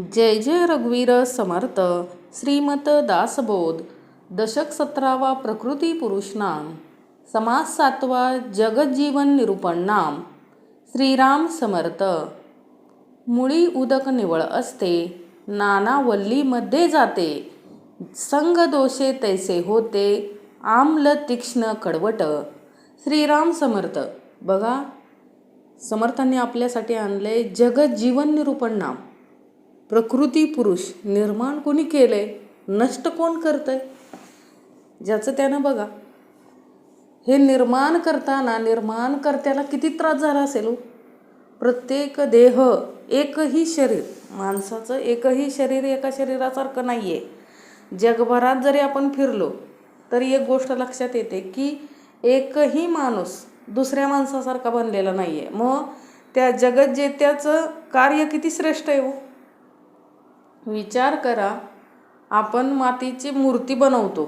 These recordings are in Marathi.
जय जय रघुवीर समर्थ. श्रीमत दासबोध. दशक 17वा प्रकृती पुरुष नाम. समास 7वा जगज्जीवन निरूपण नाम. श्रीराम समर्थ. मुळी उदक निवळ असते, नाना वल्लीमध्ये जाते. संग दोषे तैसे होते, आम्ल तीक्ष्ण कडवट. श्रीराम समर्थ. बघा, समर्थांनी आपल्यासाठी आणले जगज्जीवन निरूपण नाम. प्रकृती पुरुष निर्माण कोणी केलंय, नष्ट कोण करतंय, ज्याचं त्यानं बघा. हे निर्माण करताना निर्माणकर्त्याला किती त्रास झाला असेल हो. प्रत्येक देह एकही शरीर, माणसाचं एकही शरीर एका शरीरासारखं नाही आहे. जगभरात जरी आपण फिरलो तरी एक गोष्ट लक्षात येते की एकही माणूस दुसऱ्या माणसासारखा बनलेला नाही आहे. मग त्या जगज्जेत्याचं कार्य किती श्रेष्ठ आहे हो. विचार करा, आपण मातीची मूर्ती बनवतो,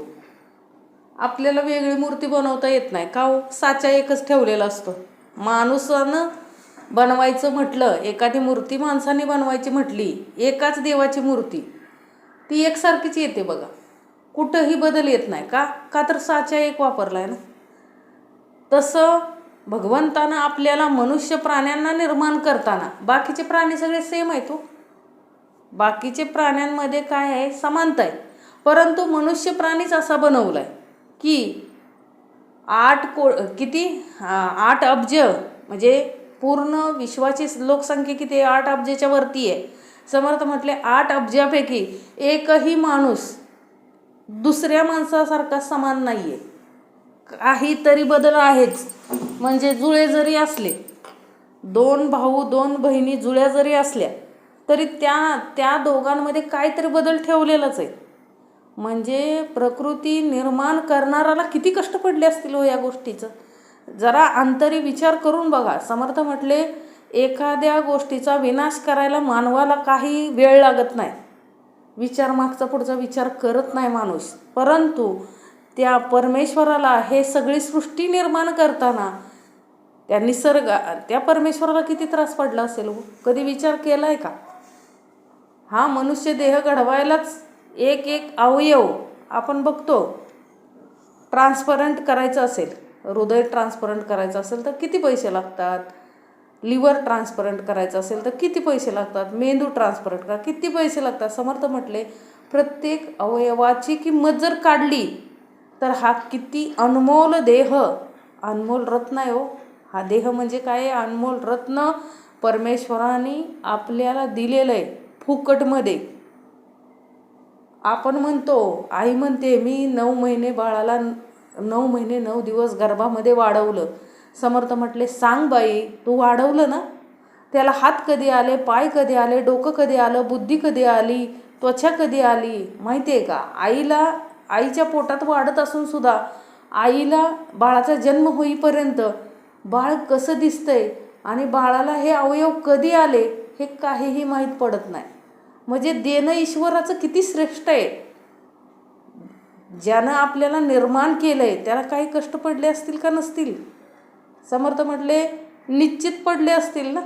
आपल्याला वेगळी मूर्ती बनवता येत नाही का हो. साचा एकच ठेवलेला असतो. माणसानं बनवायचं म्हटलं, एखादी मूर्ती माणसाने बनवायची म्हटली, एकाच देवाची मूर्ती, ती एकसारखीच येते बघा. कुठंही बदल येत नाही का, का तर साचा एक वापरलाय ना. तसं भगवंतानं आपल्याला मनुष्य प्राण्यांना निर्माण करताना, बाकीचे प्राणी सगळे सेम आहेत हो. बाकीचे प्राण्यांमध्ये काय आहे, समानता आहे. परंतु मनुष्य प्राणीच असा बनवलाय की 8 अब्ज, म्हणजे पूर्ण विश्वाची लोकसंख्या किती आहे, 8 अब्जाच्या वरती आहे. समर्थ म्हटले 8 अब्जापैकी एकही माणूस दुसऱ्या माणसासारखा समान नाही आहे. काहीतरी बदल आहेच. म्हणजे जुळे जरी असले, 2 भाऊ 2 बहिणी जुळ्या जरी असल्या तरी त्या दोघांमध्ये काहीतरी बदल ठेवलेलाच आहे. म्हणजे प्रकृती निर्माण करणाऱ्याला किती कष्ट पडले असतील हो या गोष्टीचं. जरा अंतरी विचार करून बघा. समर्थ म्हटले एखाद्या गोष्टीचा विनाश करायला मानवाला काही वेळ लागत नाही. विचार मागचा पुढचा विचार करत नाही माणूस. परंतु त्या परमेश्वराला हे सगळी सृष्टी निर्माण करताना त्या परमेश्वराला किती त्रास पडला असेल हो. कधी विचार केला आहे का. हा मनुष्य देह घडवायलाच एक अवयव आपण बघतो. ट्रान्सपरंट करायचं असेल, हृदय ट्रान्सपरंट करायचं असेल तर किती पैसे लागतात. लिव्हर ट्रान्सपरंट करायचं असेल तर किती पैसे लागतात. मेंदू ट्रान्सपरंट करा किती पैसे लागतात. समर्थ म्हटले प्रत्येक अवयवाची किंमत जर काढली तर हा किती अनमोल देह, अनमोल रत्न आहे हो. हा देह म्हणजे काय, अनमोल रत्न परमेश्वराने आपल्याला दिलेलं आहे फुकटमध्ये. आपण म्हणतो, आई म्हणते मी 9 महिने बाळाला 9 महिने 9 दिवस गर्भामध्ये वाढवलं. समर्थ म्हटले सांग बाई, तू वाढवलं ना, त्याला हात कधी आले, पाय कधी आले, डोकं कधी आलं, बुद्धी कधी आली, त्वचा कधी आली माहिती आहे का. आईच्या पोटात वाढत असून सुद्धा आईला बाळाचा जन्म होईपर्यंत बाळ कसं दिसतंय आणि बाळाला हे अवयव कधी आले हे काहीही माहीत पडत नाही. म्हणजे देणं ईश्वराचं किती श्रेष्ठ आहे. ज्यानं आपल्याला निर्माण केलंय त्याला काही कष्ट पडले असतील का नसतील. समर्थ म्हटले निश्चित पडले असतील ना.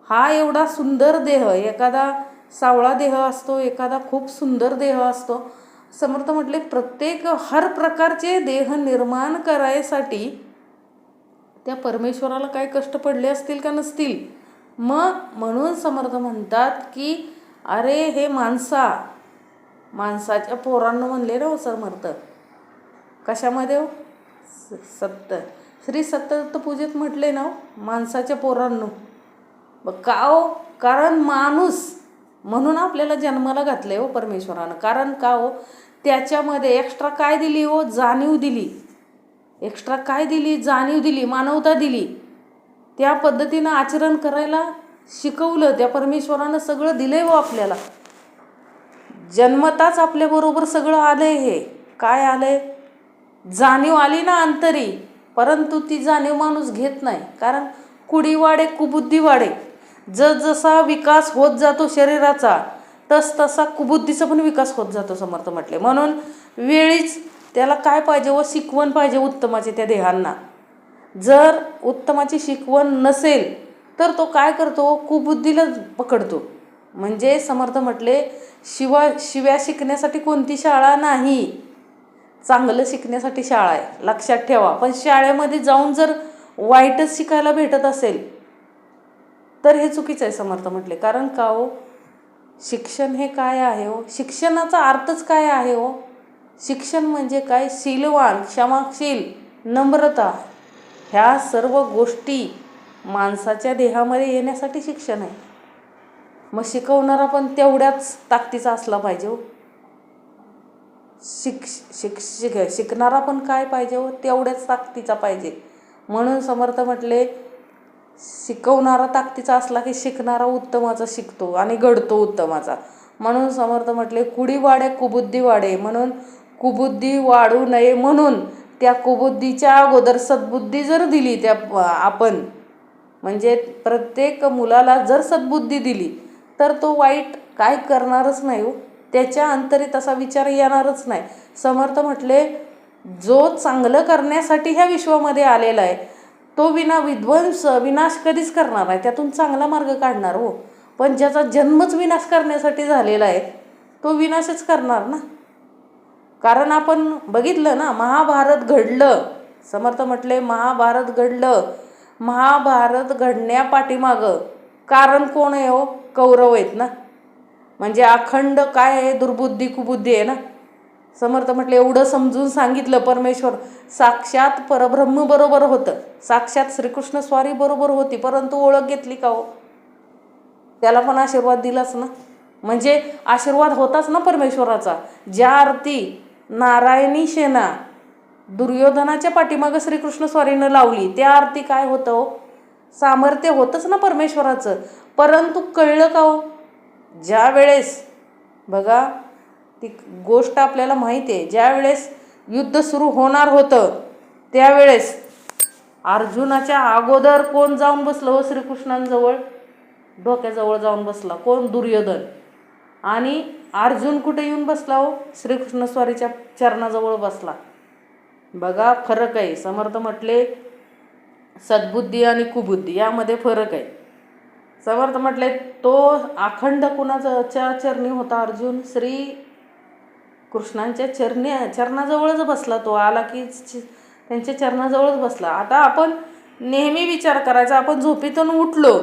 हा एवढा सुंदर देह, एखादा सावळा देह असतो, एखादा खूप सुंदर देह असतो. समर्थ म्हटले प्रत्येक हर प्रकारचे देह निर्माण करायसाठी त्या परमेश्वराला काही कष्ट पडले असतील का नसतील. म्हणून समर्थ म्हणतात की अरे हे माणसाच्या पोरांनो म्हणले ना हो समर्थ. कशामध्ये हो, श्री सत्य पूजेत म्हटले ना माणसाच्या पोरांनो. का हो, कारण माणूस म्हणून आपल्याला जन्माला घातले हो परमेश्वरानं. कारण का हो, त्याच्यामध्ये एक्स्ट्रा काय दिली हो, जाणीव दिली. एक्स्ट्रा काय दिली, जाणीव दिली, मानवता दिली. त्या पद्धतीनं आचरण करायला शिकवलं. त्या परमेश्वरानं सगळं दिलंय हो आपल्याला. जन्मताच आपल्याबरोबर सगळं आलंय. हे काय आलंय, जाणीव आली ना अंतरी. परंतु ती जाणीव माणूस घेत नाही. कारण कुडी वाढे कुबुद्धी वाढे. जसा विकास होत जातो शरीराचा तसा कुबुद्धीचा पण विकास होत जातो समर्थ म्हटले. म्हणून वेळीच त्याला काय पाहिजे व शिकवण पाहिजे उत्तमाची त्या देहांना. जर उत्तमाची शिकवण नसेल तर तो काय करतो, कुबुद्धीला पकडतो. म्हणजे समर्थ म्हटले शिव्या शिकण्यासाठी कोणती शाळा नाही, चांगलं शिकण्यासाठी शाळा आहे, लक्षात ठेवा. पण शाळेमध्ये जाऊन जर वाईटच शिकायला भेटत असेल तर हे चुकीचं आहे समर्थ म्हटले. कारण का हो, शिक्षण हे काय आहे हो, शिक्षणाचा अर्थच काय आहे हो. शिक्षण म्हणजे काय, शीलवान, क्षमाशील, नम्रता, ह्या सर्व गोष्टी माणसाच्या देहामध्ये येण्यासाठी शिक्षण आहे. मग शिकवणारा पण तेवढ्याच ताकदीचा असला पाहिजे हो. शिकणारा पण काय पाहिजे हो, तेवढ्याच ताकदीचा पाहिजे. म्हणून समर्थ म्हटले, शिकवणारा ताकदीचा असला की शिकणारा उत्तमाचा शिकतो आणि घडतो उत्तमाचा. म्हणून समर्थ म्हटले, कुडी वाढे कुबुद्धी वाढे. म्हणून कुबुद्धी वाढू नये म्हणून त्या कुबुद्धीच्या अगोदर सद्बुद्धी जर दिली त्या आपण, म्हणजे प्रत्येक मुलाला जर सद्बुद्धी दिली तर तो वाईट काय करणारच नाही हो, त्याच्या अंतरी तसा विचार येणारच नाही. समर्थ म्हटले, जो चांगलं करण्यासाठी ह्या विश्वामध्ये आलेला आहे तो विनाश कधीच करणार आहे, त्यातून चांगला मार्ग काढणार हो. पण ज्याचा जन्मच विनाश करण्यासाठी झालेला आहे तो विनाशच करणार ना. कारण आपण बघितलं ना, महाभारत घडलं. समर्थ म्हटले, महाभारत घडलं. महाभारत घडण्यापाठीमागं कारण कोण आहे हो, कौरव आहेत ना. म्हणजे अखंड काय आहे, दुर्बुद्धी कुबुद्धी आहे ना. समर्थ म्हटले, एवढं समजून सांगितलं. परमेश्वर साक्षात परब्रह्म बरोबर होतं, साक्षात श्रीकृष्ण स्वारी बरोबर होती, परंतु ओळख घेतली का हो, त्याला पण आशीर्वाद दिलाच ना. म्हणजे आशीर्वाद होताच ना परमेश्वराचा. ज्या अर्थी नारायणी सेना दुर्योधनाच्या पाठीमागं श्रीकृष्ण स्वारीनं लावली, त्या अर्थी काय होतं हो, सामर्थ्य होतंच ना परमेश्वराचं. परंतु कळलं का हो, ज्या वेळेस बघा ती गोष्ट आपल्याला माहिती आहे, ज्या वेळेस युद्ध सुरू होणार होतं त्यावेळेस अर्जुनाच्या अगोदर कोण जाऊन बसलं हो श्रीकृष्णांजवळ, डोक्याजवळ जाऊन बसला कोण, दुर्योधन. आणि अर्जुन कुठे येऊन बसला हो, श्रीकृष्ण स्वारीच्या चरणाजवळ बसला. बघा फरक आहे. समर्थ म्हटले, सद्बुद्धी आणि कुबुद्धी यामध्ये फरक आहे. समर्थ म्हटले, तो अखंड कुणाच्या चरणी होता अर्जुन, श्री कृष्णांच्या चरणाजवळच बसला. तो आला की त्यांच्या चरणाजवळच बसला. आता आपण नेहमी विचार करायचा, आपण झोपेतून उठलो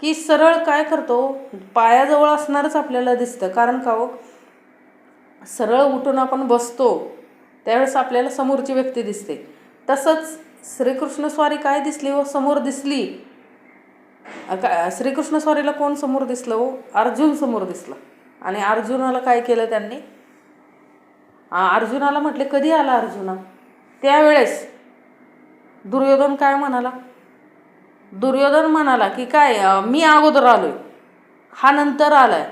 की सरळ काय करतो, पायाजवळ असणारच आपल्याला दिसतं. कारण का हो, सरळ उठून आपण बसतो त्यावेळेस आपल्याला समोरची व्यक्ती दिसते. तसंच श्रीकृष्ण स्वारी काय दिसली हो, समोर दिसली. श्रीकृष्ण स्वारीला कोण समोर दिसलं हो, अर्जुन समोर दिसला. आणि अर्जुनाला काय केलं त्यांनी, अर्जुनाला म्हटले, कधी आला अर्जुना, त्यावेळेस दुर्योधन काय म्हणाला, दुर्योधन म्हणाला की काय, मी अगोदर आलोय, हा नंतर आलाय.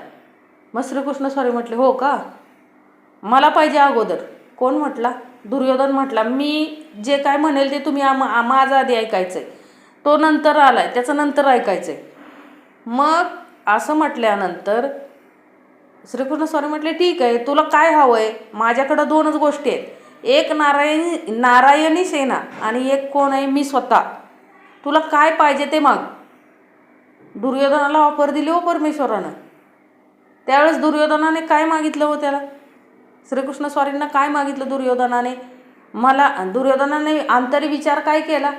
मग श्रीकृष्ण स्वारी म्हटले, हो का, मला पाहिजे अगोदर. कोण म्हटला, दुर्योधन म्हटला, मी जे काय म्हणेल ते तुम्ही माझं आधी ऐकायचंय, तो नंतर आलाय त्याचं नंतर ऐकायचंय. मग असं म्हटल्यानंतर श्रीकृष्ण स्वामी म्हटले, ठीक आहे, तुला काय हवंय, माझ्याकडं दोनच गोष्टी आहेत, एक नारायणी सेना आणि एक कोण आहे, मी स्वतः, तुला काय पाहिजे ते माग. दुर्योधनाला ऑफर दिली हो परमेश्वरानं. त्यावेळेस दुर्योधनाने काय मागितलं हो, त्याला श्रीकृष्ण स्वारींना काय मागितलं दुर्योधनाने, दुर्योधनाने अंतरी विचार काय केला,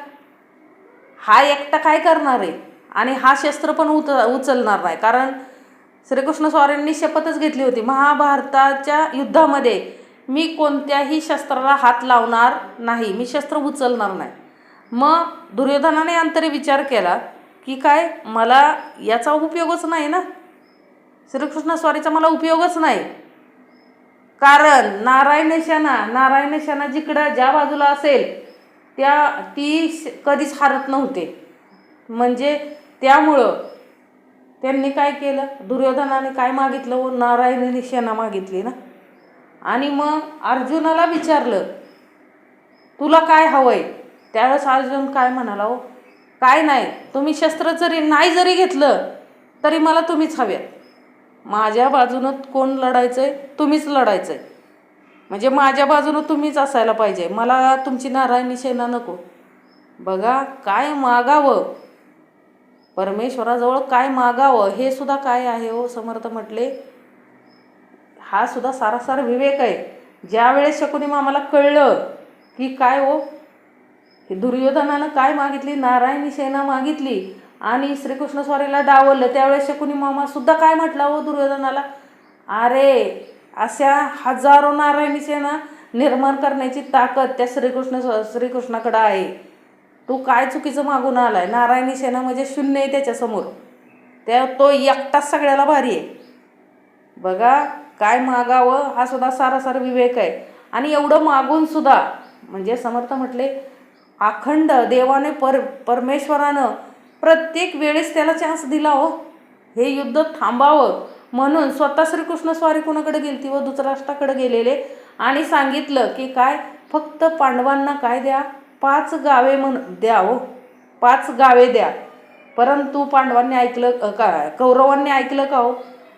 हा एकटा काय करणार आहे आणि हा शस्त्र पण उचलणार नाही. कारण श्रीकृष्ण स्वारींनी शपथच घेतली होती, महाभारताच्या युद्धामध्ये मी कोणत्याही शस्त्राला हात लावणार नाही, मी शस्त्र उचलणार नाही. मग दुर्योधनाने अंतरी विचार केला की काय, मला याचा उपयोगच नाही ना, श्रीकृष्ण स्वारीचा मला उपयोगच नाही. कारण नारायण सेना जिकडं ज्या बाजूला असेल ती कधीच हारत नव्हते. म्हणजे त्यामुळं त्यांनी काय केलं, दुर्योधनाने काय मागितलं हो, नारायणी सेना मागितली ना. आणि मग अर्जुनाला विचारलं, तुला काय हवंय. त्यावेळेस अर्जुन काय म्हणाला हो, काय नाही, तुम्ही शस्त्र जरी घेतलं तरी मला तुम्हीच हव्यात, माझ्या बाजूनं कोण लढायचंय, तुम्हीच लढायचंय, म्हणजे माझ्या बाजूनं तुम्हीच असायला पाहिजे, मला तुमची नारायणी सेना नको. बघा काय मागावं, परमेश्वराजवळ काय मागावं हे सुद्धा काय आहे हो. समर्थ म्हटले हा सुद्धा सारासार विवेक आहे. ज्या वेळेस शकुनी मामाला कळलं की काय हो दुर्योधनानं काय मागितली, नारायणी सेना मागितली आणि श्रीकृष्ण स्वारीला डावललं, त्यावेळेस शकुनी मामा सुद्धा काय म्हटला हो दुर्योधनाला, अरे अशा हजारो नारायणी सेना निर्माण करण्याची ताकद त्या श्रीकृष्णाकडं आहे. तू काय चुकीचं मागून आलाय. नारायणी सेना म्हणजे शून्य आहे त्याच्यासमोर. तो एकटाच सगळ्याला भारी आहे. बघा काय मागावं हा सुद्धा सारासार विवेक आहे. आणि एवढं मागून सुद्धा म्हणजे समर्थ म्हटले अखंड देवाने परमेश्वरानं प्रत्येक वेळेस त्याला चान्स दिला हो हे युद्ध थांबावं म्हणून. स्वतः श्रीकृष्ण स्वारी कुणाकडे गेलती व धृतराष्ट्राकडे गेलेले आणि सांगितलं की काय फक्त पांडवांना काय द्या, 5 गावे द्या हो, 5 गावे द्या. परंतु पांडवांनी ऐकलं का, कौरवांनी ऐकलं का हो.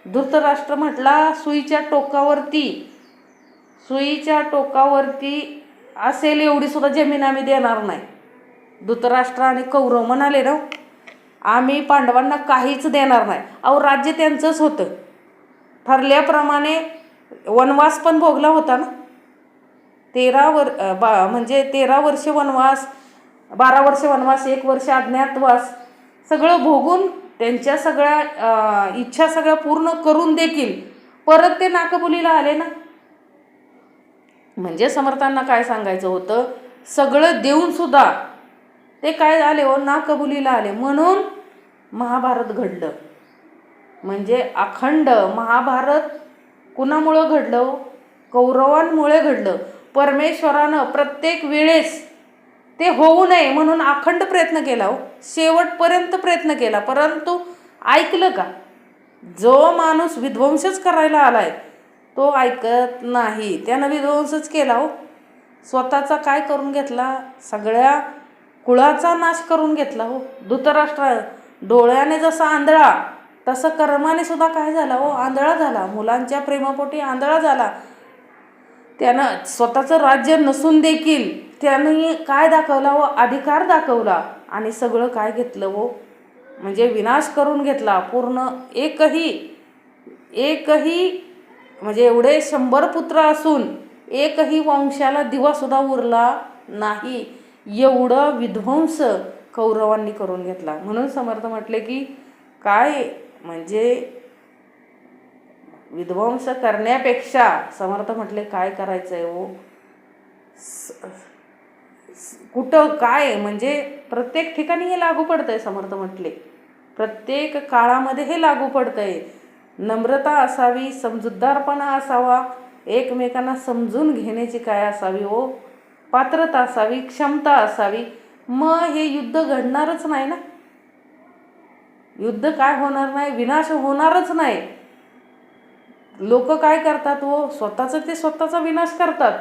धृतराष्ट्र म्हटला सुईच्या टोकावरती असेल एवढी सुद्धा जमीन आम्ही देणार नाही. धृतराष्ट्र आणि कौरव म्हणाले ना आम्ही पांडवांना काहीच देणार नाही. अहो राज्य त्यांचंच होतं. ठरल्याप्रमाणे वनवास पण भोगला होता ना. 13 वर्ष वनवास, 12 वर्ष वनवास, 1 वर्ष अज्ञातवास सगळं भोगून त्यांच्या सगळ्या इच्छा सगळ्या पूर्ण करून देखील परत ते नाकबुलीला आले ना. म्हणजे समर्थांना काय सांगायचं होतं, सगळं देऊन सुद्धा ते काय झाले हो नाकबुलीला आले. म्हणून महाभारत घडलं. म्हणजे अखंड महाभारत कुणामुळं घडलं, कौरवांमुळे घडलं. परमेश्वरानं प्रत्येक वेळेस ते होऊ नये म्हणून अखंड प्रयत्न केला हो, शेवटपर्यंत प्रयत्न केला. परंतु ऐकलं का. जो माणूस विध्वंसच करायला आलाय तो ऐकत नाही. त्यानं विध्वंसच केला हो. स्वतःचा काय करून घेतला, सगळ्या कुळाचा नाश करून घेतला हो. धृतराष्ट्र डोळ्याने जसा आंधळा तसं कर्माने सुद्धा काय झाला हो आंधळा झाला. मुलांच्या प्रेमापोटी आंधळा झाला. त्यानं स्वतःचं राज्य नसून देखील त्याने काय दाखवला हो, अधिकार दाखवला आणि सगळं काय घेतलं हो म्हणजे विनाश करून घेतला पूर्ण. एकही म्हणजे एवढे 100 पुत्र असून एकही वंशाला दिवासुद्धा उरला नाही. एवढं विध्वंस कौरवांनी करून घेतला. म्हणून समर्थ म्हटले की काय म्हणजे विध्वंस करण्यापेक्षा समर्थ म्हटले काय करायचं आहे हो, कुठं काय म्हणजे प्रत्येक ठिकाणी हे लागू पडतंय. समर्थ म्हटले प्रत्येक काळामध्ये हे लागू पडतंय. नम्रता असावी, समजूतदारपणा असावा, एकमेकांना समजून घेण्याची काय असावी हो पात्रता असावी, क्षमता असावी. मग हे युद्ध घडणारच नाही ना. युद्ध काय होणार नाही, विनाश होणारच नाही. लोक काय करतात हो स्वतःचा विनाश करतात,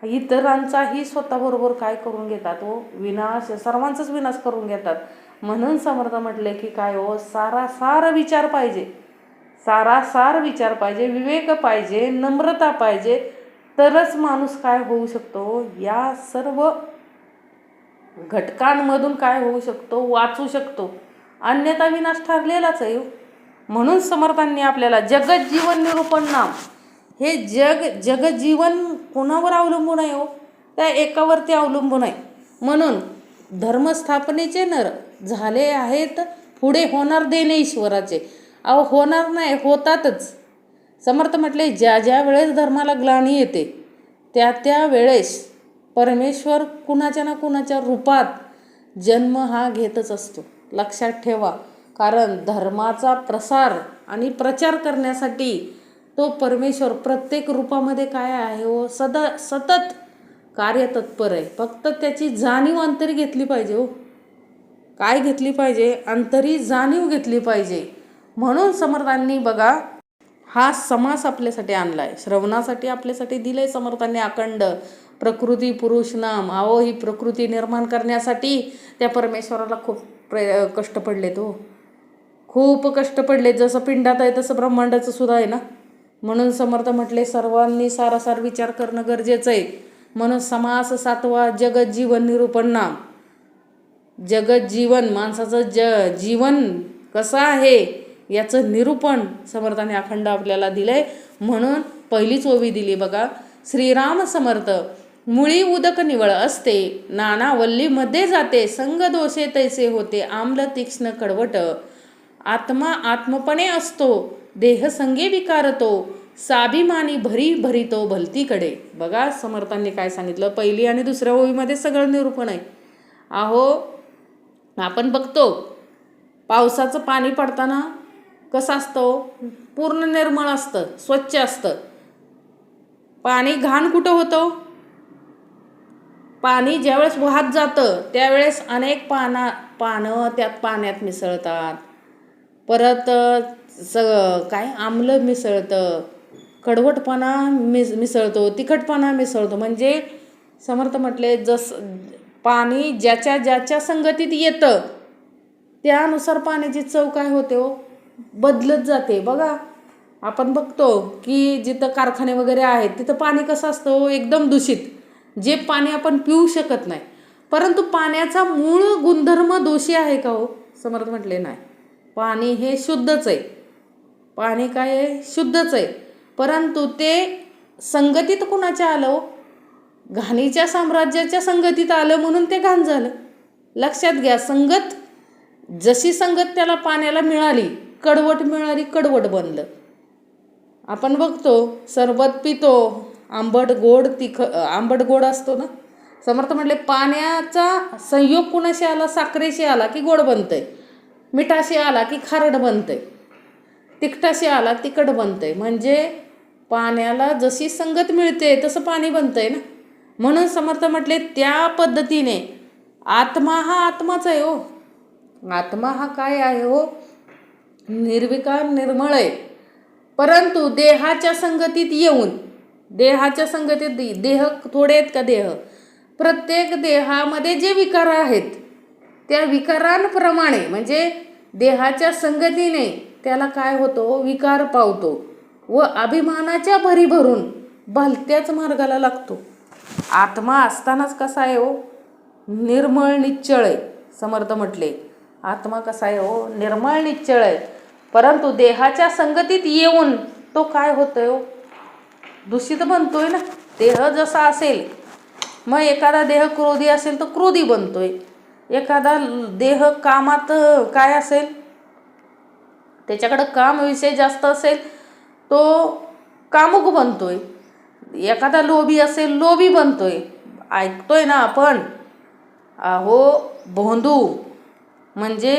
इतरांचाही स्वतःबरोबर काय करून घेतात हो विनाश, सर्वांचाच विनाश करून घेतात. म्हणून समर्थ म्हटले की काय हो सारासार विचार पाहिजे, सारासार विचार पाहिजे, विवेक पाहिजे, नम्रता पाहिजे, तरच माणूस काय होऊ शकतो, या सर्व घटकांमधून काय होऊ शकतो, वाचू शकतो. अन्यथा विनाश ठरलेलाच आहे. म्हणून समर्थांनी आपल्याला जगज्जीवन निरूपण नाम, हे जगजीवन कोणावर अवलंबून आहे हो, त्या एकावरती अवलंबून आहे. म्हणून धर्मस्थापनेचे नर झाले आहेत, पुढे होणार देणे ईश्वराचे. अहो होणार नाही, होतातच. समर्थ म्हटले ज्या ज्या वेळेस धर्माला ग्लानी येते त्या वेळेस परमेश्वर कुणाच्या ना कुणाच्या रूपात जन्म हा घेतच असतो. लक्षात ठेवा. कारण धर्माचा प्रसार आणि प्रचार करण्यासाठी तो परमेश्वर प्रत्येक रूपामध्ये काय आहे हो सतत कार्यतत्पर आहे. फक्त त्याची जाणीव अंतरी घेतली पाहिजे हो. काय घेतली पाहिजे, अंतरी जाणीव घेतली पाहिजे. म्हणून समर्थांनी बघा हा समास आपल्यासाठी आणलाय, श्रवणासाठी आपल्यासाठी दिलंय समर्थांनी अखंड प्रकृती पुरुष नाम. अहो ही प्रकृती निर्माण करण्यासाठी त्या परमेश्वराला खूप कष्ट पडलेत हो, खूप कष्ट पडलेत. जसं पिंडात आहे तसं ब्रह्मांडाचं सुद्धा आहे ना. म्हणून समर्थ म्हटले सर्वांनी सारासार विचार करणं गरजेचं आहे. म्हणून समास 7वा जगज्जीवन निरूपण नाम. जगत जीवन, माणसाचं जीवन कसं आहे याचं निरूपण समर्थाने अखंड आपल्याला दिलंय. म्हणून पहिलीच ओवी दिली बघा. श्रीराम समर्थ, मुळी उदक निवळ असते, नाना वल्लीमध्ये जाते, संग दोषे तैसे होते, आम्ल तीक्ष्ण कडवट, आत्मा आत्मपणे असतो, देह संगे विकारतो, स्वाभिमानी भरी भरितो भलतीकडे. बघा समर्थांनी काय सांगितलं, पहिली आणि दुसऱ्या ओवीमध्ये सगळं निरूपण आहे. अहो आपण बघतो पावसाचं पाणी पडताना कसं असतं, पूर्ण निर्मळ असतं, स्वच्छ असतं. पाणी घाण कुठं होतं, पाणी ज्यावेळेस वाहत जातं त्यावेळेस अनेक पानं त्यात पाण्यात मिसळतात. परत काय आम्ल मिसळतं, कडवटपणा मिसळतो, तिखटपणा मिसळतो. म्हणजे समर्थ म्हटले पाणी ज्याच्या ज्याच्या संगतीत येतं त्यानुसार पाण्याची चव काय होते हो, बदलत जाते. बघा आपण बघतो की जिथं कारखाने वगैरे आहेत तिथं पाणी कसं असतं, एकदम दूषित, जे पाणी आपण पिऊ शकत नाही. परंतु पाण्याचा मूळ गुणधर्म दोषी आहे का हो? समर्थ म्हटले नाही, पाणी हे शुद्धच आहे. पाणी काय आहे, शुद्धच आहे. परंतु ते संगतीत कुणाच्या आलं, घाणीच्या साम्राज्याच्या संगतीत आलं म्हणून ते घाण झालं. लक्षात घ्या, संगत जशी संगत त्याला पाण्याला मिळाली, कडवट मिळाली, कडवट बनलं. आपण बघतो सरबत पितो, आंबट गोड असतो ना. समर्थ म्हटले पाण्याचा संयोग कुणाशी आला, साखरेशी आला की गोड बनतंय, मिठाशी आला की खारट बनतंय, तिखटाशी आला तिखट बनतंय. म्हणजे पाण्याला जशी संगत मिळते तसं पाणी बनतंय ना. म्हणून समर्थ म्हटले त्या पद्धतीने आत्मा हा आत्माच आहे हो. आत्मा हा काय आहे हो, निर्विकार निर्मळ आहे. परंतु देहाच्या संगतीत येऊन, देहाच्या संगतीत देह थोडे आहेत का, देह प्रत्येक देहामध्ये जे विकार आहेत त्या विकारांप्रमाणे म्हणजे देहाच्या संगतीने त्याला काय होतो, विकार पावतो व अभिमानाच्या भरी भरून भलत्याच मार्गाला लागतो. आत्मा असतानाच कसा आहे हो, निर्मळ निश्चळ आहे. समर्थ म्हटले आत्मा कसा आहे हो, निर्मळ निश्चळ आहे. परंतु देहाच्या संगतीत येऊन तो काय होतोय हो, दूषित बनतोय ना. देह जसा असेल, मग एखादा देह क्रोधी असेल तर क्रोधी बनतोय, एखादा देह कामात काय असेल, त्याच्याकडं काम विषय जास्त असेल तो कामुक बनतोय, एखादा लोभी असेल लोभी बनतोय. ऐकतोय ना आपण, अहो भोंदू म्हणजे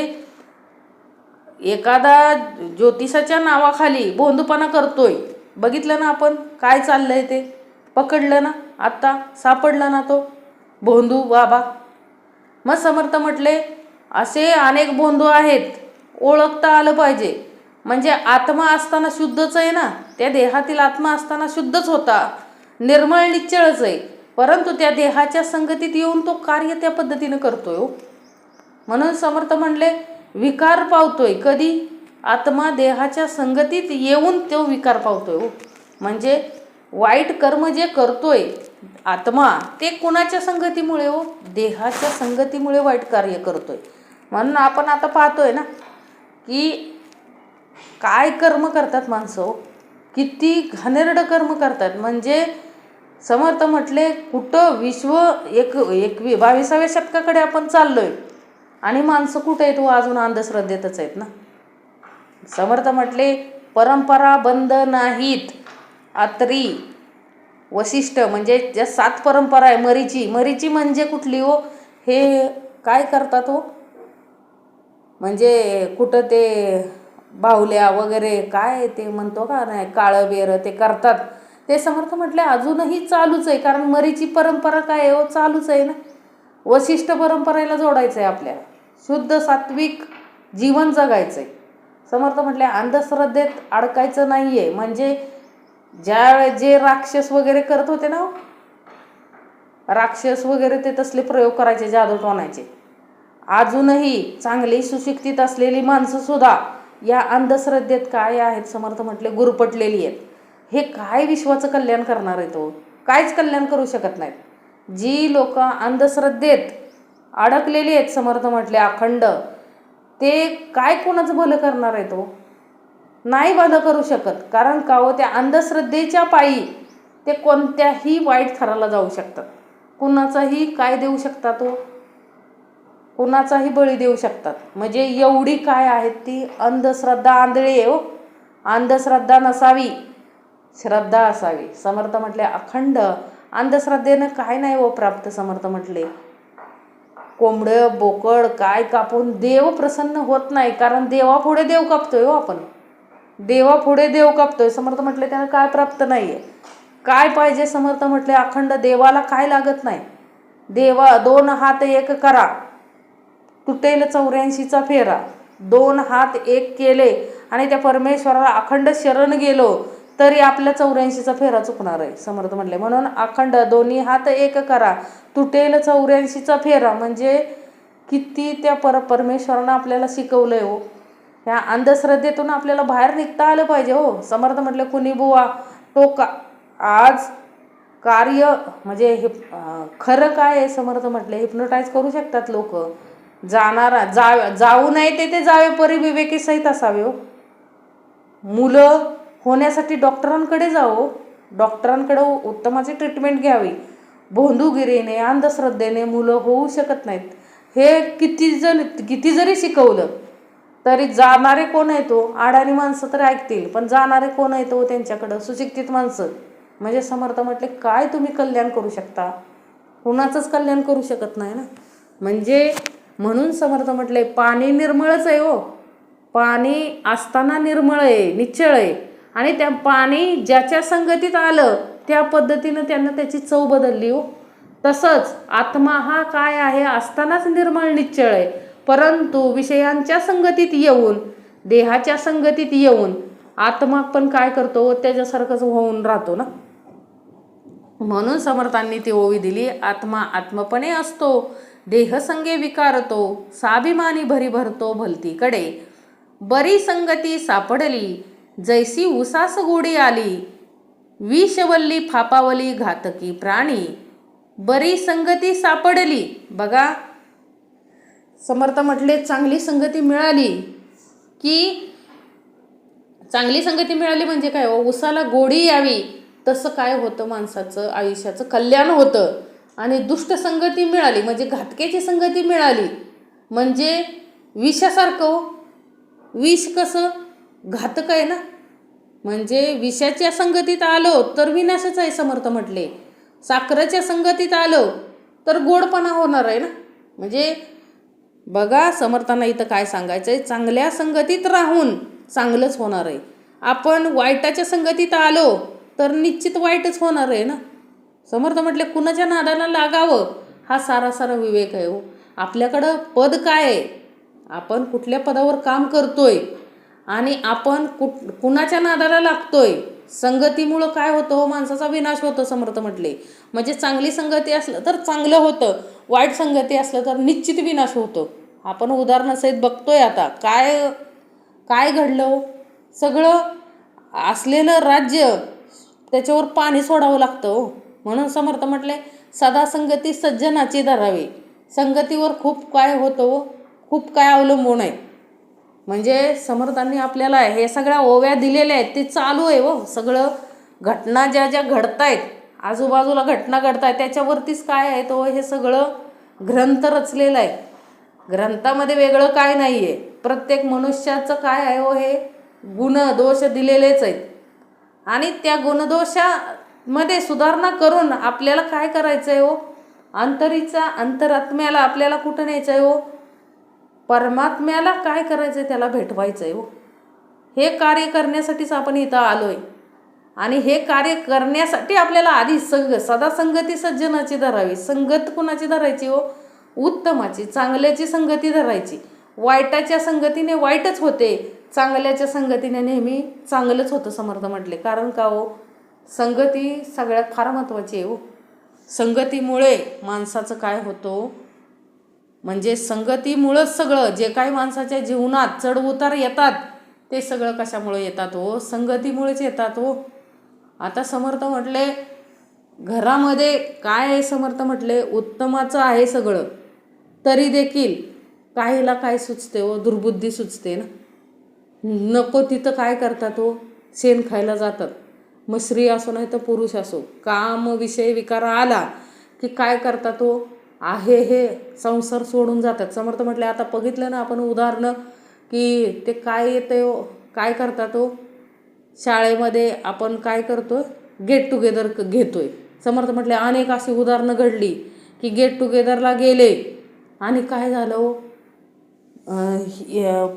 एखादा ज्योतिषाच्या नावाखाली भोंदूपणा करतोय. बघितलं ना आपण काय चाललंय ते, पकडलं ना, आता सापडलं ना तो भोंदू बाबा. मग समर्थ म्हटले असे अनेक भोंदू आहेत, ओळखता आलं पाहिजे. म्हणजे आत्मा असताना शुद्धच आहे ना, त्या देहातील आत्मा असताना शुद्धच होता, निर्मळ निश्चळच आहे. परंतु त्या देहाच्या संगतीत येऊन तो कार्य त्या पद्धतीनं करतोय हो. म्हणून समर्थ म्हणले विकार पावतोय कधी, आत्मा देहाच्या संगतीत येऊन तो विकार पावतोय हो. म्हणजे वाईट कर्म जे करतोय आत्मा ते कोणाच्या संगतीमुळे हो, देहाच्या संगतीमुळे वाईट कार्य करतोय. म्हणून आपण आता पाहतोय ना की काय कर्म करतात माणसं हो, किती घाणेरडं कर्म करतात. म्हणजे समर्थ म्हटले कुठं विश्व 22व्या शतकाकडे आपण चाललोय आणि माणसं कुठे आहेत हो, अजून अंधश्रद्धेतच आहेत ना. समर्थ म्हटले परंपरा बंद नाहीत. अत्री वशिष्ठ म्हणजे ज्या 7 परंपरा आहे, मरीची म्हणजे कुठली हो, हे काय करतात हो, म्हणजे कुठं ते बाहुल्या वगैरे काय ते म्हणतो का नाही, काळं बेर ते करतात. ते समर्थ म्हटले अजूनही चालूच आहे, कारण मरीची परंपरा काय आहे हो, चालूच आहे ना. वशिष्ठ परंपरेला जोडायचं आहे आपल्याला, शुद्ध सात्विक जीवन जगायचं आहे. समर्थ म्हटले अंधश्रद्धेत अडकायचं नाही आहे. म्हणजे जे राक्षस वगैरे करत होते ना, राक्षस वगैरे ते तसले प्रयोग करायचे, जादू टोनायचे, अजूनही चांगली सुशिक्षित असलेली माणसंसुद्धा या अंधश्रद्धेत काय आहेत समर्थ म्हटले गुरपटलेली आहेत. हे काय विश्वाचं कल्याण करणार आहे तो, काहीच कल्याण करू शकत नाहीत. जी लोक अंधश्रद्धेत अडकलेली आहेत समर्थ म्हटले अखंड, ते काय कोणाचं भलं करणार आहे? तो नाही भलं करू शकत. कारण का हो, त्या अंधश्रद्धेच्या पायी ते कोणत्याही वाईट थराला जाऊ शकतात. कुणाचाही काय देऊ शकतात तो, कुणाचाही बळी देऊ शकतात. म्हणजे एवढी काय आहेत ती अंधश्रद्धा आंधळी आहे हो. अंधश्रद्धा नसावी, श्रद्धा असावी. समर्थ म्हटले अखंड. अंधश्रद्धेनं काय नाही हो प्राप्त. समर्थ म्हटले कोंबडं बोकड काय कापून देव प्रसन्न होत नाही. कारण देवापुढे देव कापतोय हो आपण, देवापुढे देव कापतोय. समर्थ म्हटले त्यानं काय प्राप्त नाहीये. काय पाहिजे? समर्थ म्हटले अखंड. देवाला काय लागत नाही. देवा 2 हात एक करा, तुटेल 84चा फेरा. 2 हात एक केले आणि त्या परमेश्वराला अखंड शरण गेलो तरी आपल्या 84चा फेरा चुकणार आहे. समर्थ म्हटले म्हणून अखंड 2 हात एक करा, तुटेल 84चा फेरा. म्हणजे किती त्या परमेश्वरानं आपल्याला शिकवलंय हो. ह्या अंधश्रद्धेतून आपल्याला बाहेर निघता आलं पाहिजे हो. समर्थ म्हटले कुणी बुवा तो आज कार्य म्हणजे हे खरं काय आहे? समर्थ म्हटले हिप्नोटाईज करू शकतात लोक. जाणारा जाऊ नये ते जावे परी विवेकी सहित असावे हो. मुलं होण्यासाठी डॉक्टरांकडे जावं, डॉक्टरांकडे उत्तमाची ट्रीटमेंट घ्यावी. भोंदूगिरीने अंधश्रद्धेने मुलं होऊ शकत नाहीत. हे किती जरी शिकवलं तरी जाणारे कोण आहे तो? अडाणी माणसं तर ऐकतील, पण जाणारे कोण आहे तो? त्यांच्याकडं सुशिक्षित माणसं. म्हणजे समर्थ म्हटले काय तुम्ही कल्याण करू शकता? कुणाचंच कल्याण करू शकत नाही ना. म्हणजे म्हणून समर्थ म्हटले पाणी निर्मळच आहे हो. पाणी असताना निर्मळ आहे, निश्चळ आहे. आणि त्या पाणी ज्याच्या संगतीत आलं त्या पद्धतीनं त्यानं त्याची चव बदलली हो. तसंच आत्मा हा काय आहे? असतानाच निर्मळ निश्चळ आहे, परंतु विषयांच्या संगतीत येऊन, देहाच्या संगतीत येऊन आत्मा पण काय करतो? त्याच्यासारखंच होऊन राहतो ना. म्हणून समर्थांनी ती ओवी दिली. आत्मा आत्मपणे असतो, देहसंगे विकारतो, स्वाभिमानी भरी भरतो भलतीकडे. बरी संगती सापडली, जैसी उसास गोडी आली, विषवल्ली फापावली घातकी प्राणी. बरी संगती सापडली. बघा समर्थ म्हटले चांगली संगती मिळाली की, चांगली संगती मिळाली म्हणजे काय हो? उसाला गोडी यावी तसं काय होतं? माणसाचं आयुष्याचं कल्याण होतं. आणि दुष्ट संगती मिळाली म्हणजे घातकेची संगती मिळाली म्हणजे विषासारखं. विष कसं? घातक आहे ना. म्हणजे विषाच्या संगतीत आलो तर विनाशच आहे. समर्थ म्हटले साखरेच्या संगतीत आलो तर गोडपणा होणार आहे ना. म्हणजे बघा समर्थांना इथं काय सांगायचं आहे? चांगल्या संगतीत राहून चांगलंच होणार आहे. आपण वाईटाच्या संगतीत आलो तर निश्चित वाईटच होणार आहे ना. समर्थ म्हटले कुणाच्या नादाला लागावं हा सारासारा विवेक आहे हो. आपल्याकडं पद काय आहे? आपण कुठल्या पदावर काम करतोय आणि आपण कुणाच्या नादाला लागतोय? संगतीमुळं काय होतं हो? माणसाचा विनाश होतो. समर्थ म्हटले म्हणजे चांगली संगती असलं तर चांगलं होतं, वाईट संगती असलं तर निश्चित विनाश होतो. आपण उदाहरणासहित बघतोय आता काय काय घडलं. सगळं असलेलं राज्य त्याच्यावर पाणी सोडावं लागतं हो. म्हणून समर्थ म्हटले सदा संगती सज्जनाची धरावी. संगतीवर खूप काय होतं हो, खूप काय अवलंबून आहे. म्हणजे समर्थांनी आपल्याला हे सगळ्या ओव्या दिलेल्या आहेत, ते चालू आहे हो. सगळं घटना ज्या ज्या घडत आहेत, आजूबाजूला घटना घडत आहेत, त्याच्यावरतीच काय आहे तो हे सगळं ग्रंथ रचलेलं आहे. ग्रंथामध्ये वेगळं काय नाही आहे. प्रत्येक मनुष्याचं काय आहे हो, हे गुण दोष दिलेलेच आहेत. आणि त्या गुणदोषामध्ये सुधारणा करून आपल्याला काय करायचं आहे हो? अंतरात्म्याला आपल्याला कुठं न्यायचं आहे हो? परमात्म्याला काय करायचं आहे? त्याला भेटवायचं आहे हो. हे कार्य करण्यासाठीच आपण इथं आलो आहे. आणि हे कार्य करण्यासाठी आपल्याला आधी सदा संगती सज्जनाची धरावी. संगत कुणाची धरायची हो? उत्तमाची, चांगल्याची संगती धरायची. वाईटाच्या संगतीने वाईटच होते, चांगल्याच्या संगतीने नेहमी चांगलंच होतं. समर्थ म्हटले कारण का हो? संगती सगळ्यात फार महत्त्वाची आहे हो. संगतीमुळे माणसाचं काय होतं? म्हणजे संगतीमुळंच सगळं जे काही माणसाच्या जीवनात चढ उतार येतात ते सगळं कशामुळे येतात हो? संगतीमुळेच येतात हो. आता समर्थ म्हटले घरामध्ये काय आहे? समर्थ म्हटले उत्तमाचं आहे सगळं, तरी देखील काहीला काय सुचते हो, दुर्बुद्धी सुचते ना. नको तिथं काय करतात हो, शेण खायला जातात. मग स्त्री असो नाही तर पुरुष असो, काम विषय विकार आला की काय करतात हो, आहे हे संसार सोडून जातात. समर्थ म्हटले आता बघितलं ना आपण उदाहरणं की ते काय येते हो, काय करतात हो. शाळेमध्ये आपण काय करतो, गेट टुगेदर घेतोय. समर्थ म्हटले अनेक अशी उदाहरणं घडली की गेट टुगेदरला गेले आणि काय झालं हो,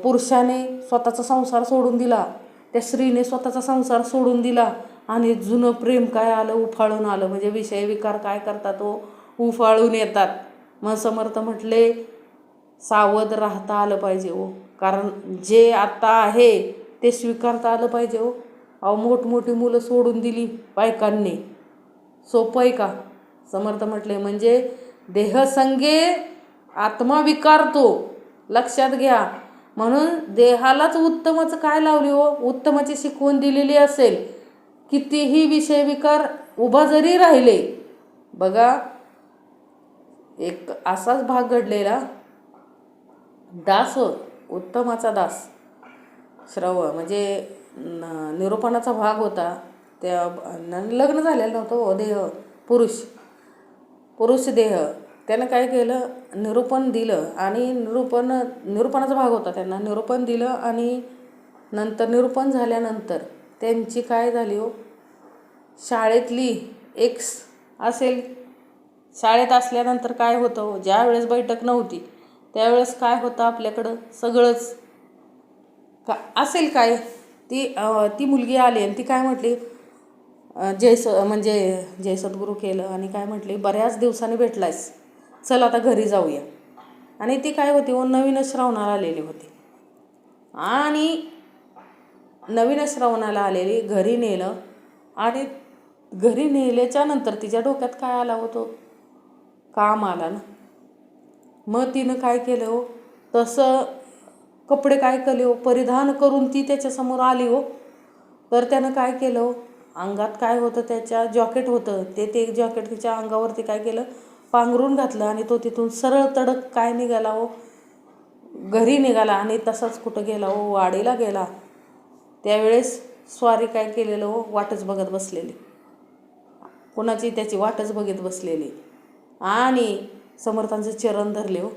पुरुषाने स्वतःचा संसार सोडून दिला, त्या स्त्रीने स्वतःचा संसार सोडून दिला आणि जुनं प्रेम काय आलं, उफाळून आलं. म्हणजे विषय विकार काय करतात हो, उफाळून येतात. मग समर्थ म्हटले सावध राहता आलं पाहिजे हो, कारण जे आता आहे ते स्वीकारता आलं पाहिजे हो. अहो मोठमोठी मुलं सोडून दिली बायकांनी, सोपं आहे का. समर्थ म्हटले म्हणजे देहसंगे आत्मा विकारतो, लक्षात घ्या. म्हणून देहालाच उत्तमाचं काय लावली हो, उत्तमाची शिकवण दिलेली असेल, कितीही विषय विकार उभा जरी राहिले. बघा एक असाच भाग घडलेला, दास हो, उत्तमाचा दास श्रवण म्हणजे निरूपणाचा भाग होता. त्या लग्न झालेलं नव्हतं हो, देह पुरुष देह. त्यानं काय केलं, निरूपण दिलं आणि निरूपणाचा भाग होता, त्यांना निरूपण दिलं आणि नंतर निरूपण झाल्यानंतर त्यांची काय झाली हो, शाळेतली एक असेल, शाळेत असल्यानंतर काय होतं हो, ज्या वेळेस बैठक नव्हती त्यावेळेस काय होतं आपल्याकडं सगळंच का असेल काय, ती मुलगी आली आणि ती काय म्हटली, जय सद्गुरू केलं आणि काय म्हटली, बऱ्याच दिवसांनी भेटलायस, चल आता घरी जाऊया. आणि ती काय होती हो, नवीनच श्रावणाला आलेली होती आणि नवीनच श्रावणाला आलेली घरी नेलं आणि घरी नेल्याच्या नंतर तिच्या डोक्यात काय आला होतो, काम आला ना. मग तिनं काय केलं हो, तसं कपडे काय केले हो, परिधान करून ती त्याच्यासमोर आली हो. तर त्यानं काय केलं हो, अंगात काय होतं, त्याच्या जॉकेट होतं, ते जॉकेट तिच्या अंगावरती काय केलं, पांघरून घातलं आणि तो तिथून सरळ तडक काय निघाला हो, घरी निघाला. आणि तसाच कुठं गेला हो, वाडीला गेला. त्यावेळेस स्वारी काय केलेलं हो, वाटच बघत बसलेली, कोणाची त्याची वाटच बघत बसलेली आणि समर्थांचे चरण धरले हो.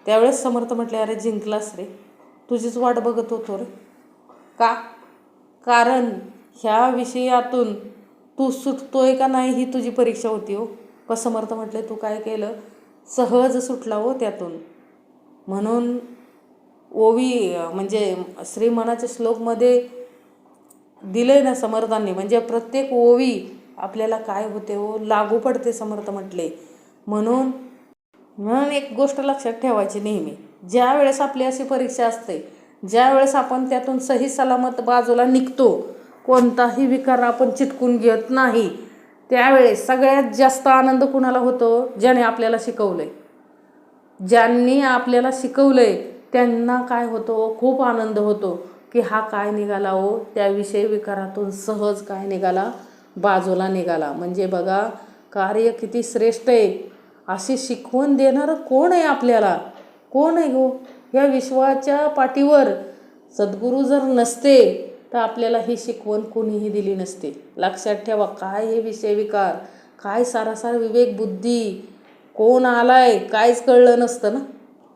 त्यावेळेस समर्थ म्हटले अरे जिंकलास रे, तुझीच वाट बघत होतो रे. का, कारण ह्या विषयातून तू सुटतोय का नाही ही तुझी परीक्षा होती हो. पण समर्थ म्हटले तू काय केलं, सहज सुटला हो त्यातून. म्हणून ओवी म्हणजे श्रीमनाच्या श्लोकमध्ये दिले ना समर्थांनी, म्हणजे प्रत्येक ओवी आपल्याला काय होते हो, लागू पडते समर्थ म्हटले. म्हणून एक गोष्ट लक्षात ठेवायची नेहमी, ज्या वेळेस आपली अशी परीक्षा असते, ज्या वेळेस आपण त्यातून सही सलामत बाजूला निघतो, कोणताही विकार आपण चिटकून घेत नाही, त्यावेळेस सगळ्यात जास्त आनंद कुणाला होतो, ज्याने आपल्याला शिकवलंय. ज्यांनी आपल्याला शिकवलंय त्यांना काय होतो, खूप आनंद होतो की हा काय निघाला हो, त्या विषय विकारातून सहज काय निघाला, बाजूला निघाला. म्हणजे बघा कार्य किती श्रेष्ठ आहे. अशी शिकवण देणारं कोण आहे आपल्याला, कोण आहे हो. या विश्वाच्या पाठीवर सद्गुरू जर नसते तर आपल्याला ही शिकवण कोणीही दिली नसते. लक्षात ठेवा, काय हे विषय विकार, काय सारासार विवेक बुद्धी, कोण आलाय काहीच कळलं नसतं ना.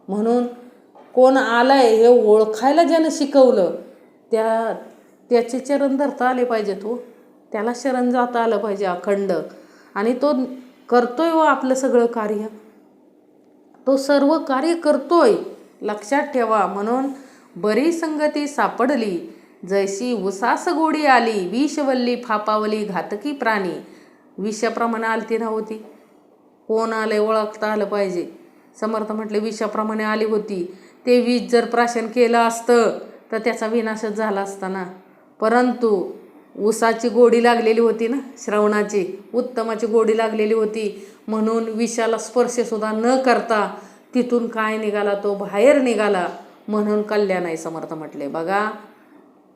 म्हणून कोण आलाय हे ओळखायला ज्यानं शिकवलं त्याचे चरण धरता आले पाहिजेत हो, त्याला शरण जाता आलं पाहिजे अखंड. आणि तो करतोय व आपलं सगळं कार्य, तो सर्व कार्य करतोय, लक्षात ठेवा. म्हणून बरी संगती सापडली, जैशी उसास गोडी आली, विषवल्ली फापावली घातकी प्राणी. विषाप्रमाणे आलती ना होती, कोण आले ओळखता आलं पाहिजे. समर्थ म्हटले विषाप्रमाणे आली होती, ते विष जर प्राशन केलं असतं तर त्याचा विनाशच झाला असता ना. परंतु ऊसाची गोडी लागलेली होती ना, श्रवणाची उत्तमाची गोडी लागलेली होती, म्हणून विषाला स्पर्शसुद्धा न करता तिथून काय निघाला, तो बाहेर निघाला. म्हणून कल्याण आहे. समर्थ म्हटले बघा,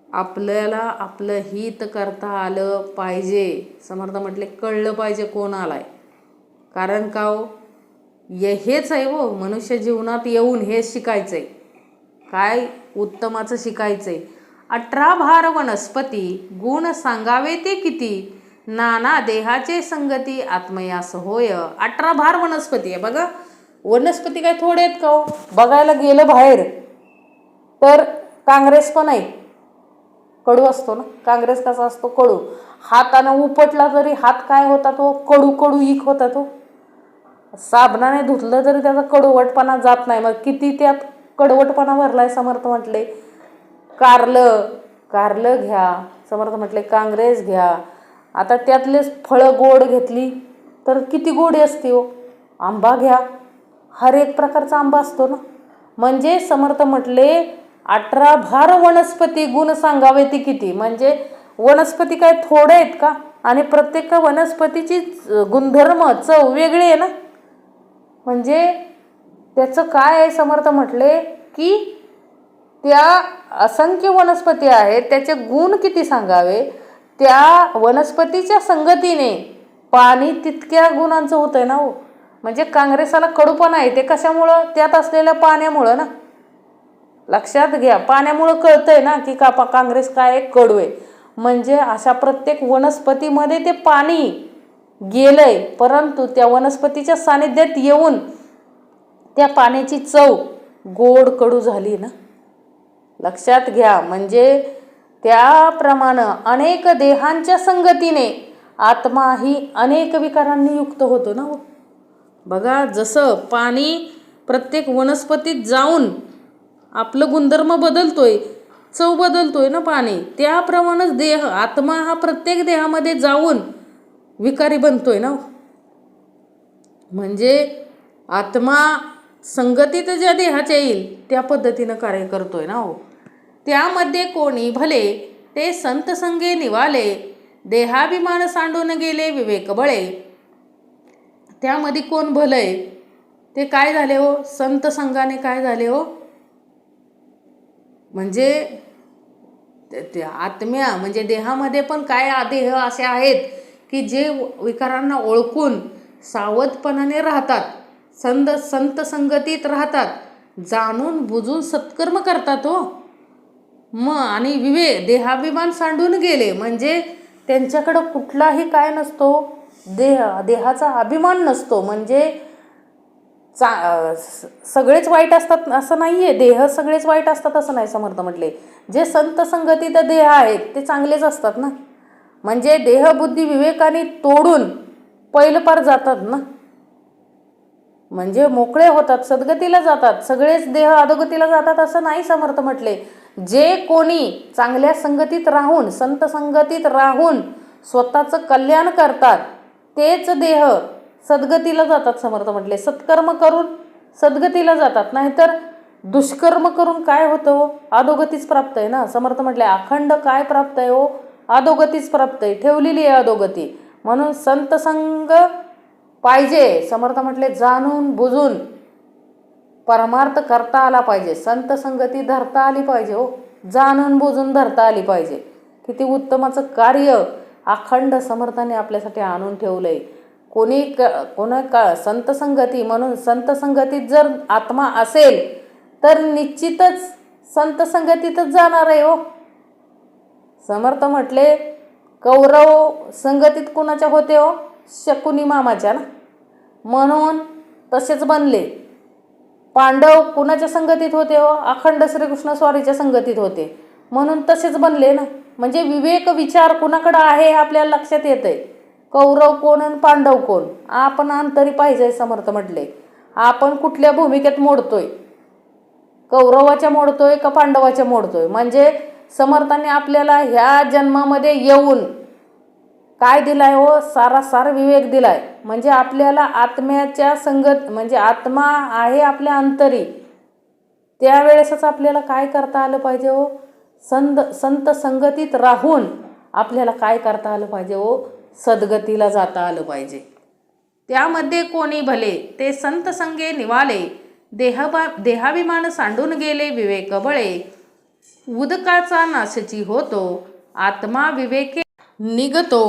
आपल्याला आपलं हित करता आलं पाहिजे. समर्थ म्हटले कळलं पाहिजे कोण आलाय. कारण का हो, हेच आहे हो मनुष्य जीवनात येऊन हेच शिकायचंय. काय उत्तमाचं शिकायचंय. 18 भार वनस्पती गुण सांगावे ते किती, नाना देहाचे संगती आत्मयास होय. 18 भार वनस्पती आहे बघा. वनस्पती काय थोडे आहेत का हो. बघायला गेलं बाहेर तर काँग्रेस पण आहे, कडू असतो ना. काँग्रेस कसा असतो, कडू. हातानं उपटला तरी हात काय होता तो, कडू कडू इक होता तो. साबणाने धुतलं तरी त्याचा कडवटपणा जात नाही. मग किती त्यात कडवटपणा भरलाय. समर्थ म्हटले कारलं घ्या, समर्थ म्हटले काँग्रेस घ्या. आता त्यातलेच फळं गोड घेतली तर किती गोडी असते हो. आंबा घ्या, हर एक प्रकारचा आंबा असतो ना. म्हणजे समर्थ म्हटले 18 भार वनस्पती गुण सांगावे ती किती. म्हणजे वनस्पती काय थोडे आहेत का. आणि प्रत्येक वनस्पतीची गुणधर्म चव वेगळी आहे ना. म्हणजे त्याचं काय आहे. समर्थ म्हटले की त्या असंख्य वनस्पती आहेत, त्याचे गुण किती सांगावे. त्या वनस्पतीच्या संगतीने पाणी तितक्या गुणांचं होतंय ना हो. म्हणजे काँग्रेसाला कडूपणा आहे ते कशामुळं, त्यात असलेल्या पाण्यामुळं ना. लक्षात घ्या, पाण्यामुळं कळतंय ना की काँग्रेस काय कडू आहे. म्हणजे अशा प्रत्येक वनस्पतीमध्ये ते पाणी गेलंय, परंतु त्या वनस्पतीच्या सानिध्यात येऊन त्या पाण्याची चव गोड कडू झाली ना. लक्षात घ्या. म्हणजे त्याप्रमाणे अनेक देहांच्या संगतीने आत्मा ही अनेक विकारांनी युक्त होतो ना. बघा, जसं पाणी प्रत्येक वनस्पतीत जाऊन आपलं गुणधर्म बदलतोय, चव बदलतोय ना पाणी, त्याप्रमाणेच देह आत्मा हा प्रत्येक देहामध्ये जाऊन विकारी बनतोय ना. म्हणजे आत्मा संगतीत ज्या देहाच्या येईल त्या पद्धतीनं कार्य करतोय ना हो. त्यामध्ये कोणी भले ते संत संगे निवाले, देहाभिमान सांडून गेले विवेक बळे. त्यामध्ये कोण भलंय ते काय झाले हो, संत संघाने काय झाले हो. म्हणजे ते आत्म्या म्हणजे देहामध्ये पण काय देह असे आहेत की जे विकारांना ओळखून सावधपणाने राहतात, संत संगतीत राहतात, जाणून बुजून सत्कर्म करतात हो. आणि देहाभिमान सांडून गेले म्हणजे त्यांच्याकडं कुठलाही काय नसतो, देहाचा अभिमान नसतो. म्हणजे सगळेच वाईट असतात असं नाही आहे, देह सगळेच वाईट असतात असं नाही. समर्थ म्हटले जे संत संगतीत देह आहेत ते चांगलेच असतात ना. म्हणजे देहबुद्धी विवेकाने तोडून पहिलं पार जातात ना. म्हणजे मोकळे होतात, सद्गतीला जातात. सगळेच देह अधोगतीला जातात असं नाही. समर्थ म्हटले जे कोणी चांगल्या संगतीत राहून, संत संगतीत राहून स्वतःचं कल्याण करतात तेच देह सद्गतीला जातात. समर्थ म्हटले सत्कर्म करून सद्गतीला जातात, नाहीतर दुष्कर्म करून काय होतं हो, अधोगतीच प्राप्त आहे ना. समर्थ म्हटले अखंड काय प्राप्त आहे हो, अधोगतीच प्राप्त आहे, ठेवलेली आहे अधोगती. म्हणून संत संग पाहिजे. समर्थ म्हटले जाणून बुजून परमार्थ करता आला पाहिजे. संत संगती धरता आली पाहिजे हो, जाणून बुजून धरता आली पाहिजे. किती उत्तमाचं कार्य अखंड समर्थाने आपल्यासाठी आणून ठेवलंय. संत संगती, म्हणून संत संगतीत जर आत्मा असेल तर निश्चितच संत संगतीतच जाणार आहे हो. समर्थ म्हटले कौरव संगतीत कुणाच्या होते हो, शकुनी मामाच्या ना, म्हणून तसेच बनले. पांडव कुणाच्या संगतीत होते हो, अखंड श्रीकृष्ण स्वारीच्या संगतीत होते, म्हणून तसेच बनले ना. म्हणजे विवेक विचार कुणाकडं आहे हे आपल्याला लक्षात येतंय. कौरव कोण आणि पांडव कोण आपण अंतरी पाहिजे. समर्थ म्हटले आपण कुठल्या भूमिकेत मोडतोय, कौरवाच्या मोडतोय का पांडवाच्या मोडतोय. म्हणजे समर्थाने आपल्याला ह्या जन्मामध्ये येऊन काय दिलाय हो, सारासार विवेक दिलाय. म्हणजे आपल्याला आत्म्याच्या संगत, म्हणजे आत्मा आहे आपल्या अंतरी, त्यावेळेसच आपल्याला काय करता आलं पाहिजे हो, संत संगतीत राहून आपल्याला काय करता आलं पाहिजे हो, सद्गतीला जाता आलं पाहिजे. त्यामध्ये कोणी भले ते संत संगे निवाले, देहाभिमान सांडून गेले विवेक बळे. उदकाचा नाशची होतो आत्मा विवेके निगतो,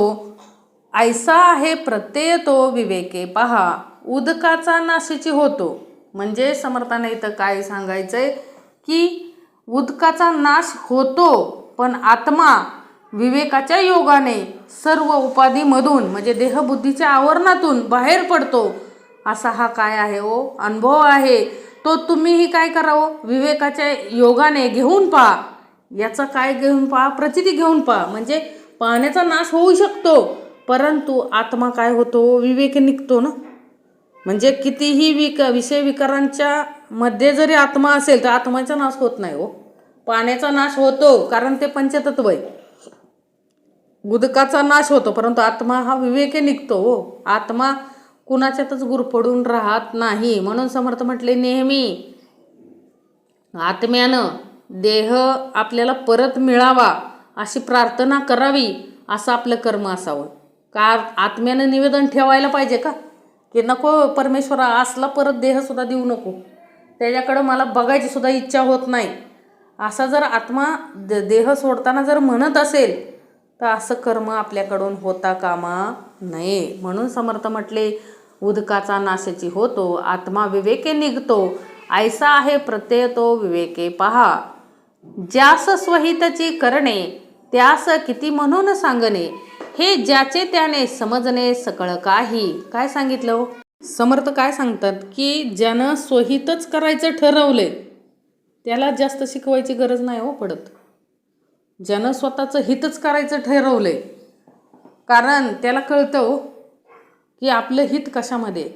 ऐसा आहे प्रत्यय तो विवेके पहा. उदकाचा नाशची होतो. म्हणजे समर्थाने इथं काय सांगायचंय की उदकाचा नाश होतो, पण आत्मा विवेकाच्या योगाने सर्व उपाधीमधून म्हणजे देहबुद्धीच्या आवरणातून बाहेर पडतो. असा हा काय आहे हो, अनुभव आहे. तो तुम्हीही काय करावं, विवेकाच्या योगाने घेऊन पहा. याचा काय घेऊन पहा, प्रचिती घेऊन पहा. म्हणजे पाण्याचा नाश होऊ शकतो, परंतु आत्मा काय होतो, विवेक निघतो ना. म्हणजे कितीही विषय विकारांच्या मध्ये जरी आत्मा असेल तर आत्माचा नाश होत नाही हो. पाण्याचा नाश होतो कारण ते पंचतत्व आहे. उदकाचा नाश होतो, परंतु आत्मा हा विवेके निघतो हो. आत्मा कुणाच्यातच गुरफडून राहत नाही. म्हणून समर्थ म्हटले, नेहमी आत्म्यानं देह आपल्याला परत मिळावा अशी प्रार्थना करावी, असं आपलं कर्म असावं. का आत्म्यानं निवेदन ठेवायला पाहिजे का, की नको परमेश्वरा असला परत देहसुद्धा देऊ नको, त्याच्याकडं मला बघायची सुद्धा इच्छा होत नाही, असा जर आत्मा देह सोडताना जर म्हणत असेल तर असं कर्म आपल्याकडून होता कामा नये. म्हणून समर्थ म्हटले, उदकाचा नाशची होतो, आत्मा विवेके निघतो, ऐसा आहे प्रत्यय तो विवेके पहा. ज्यास स्वहितची करणे त्यास किती म्हणून सांगणे, हे ज्याचे त्याने समजणे सकळ काही. काय सांगितलं हो, समर्थ काय सांगतात की ज्यानं स्वहितच करायचं ठरवलंय त्याला जास्त शिकवायची गरज नाही हो पडत. ज्यानं स्वतःचं हितच करायचं ठरवलंय, कारण त्याला कळतं हो की आपलं हित कशामध्ये.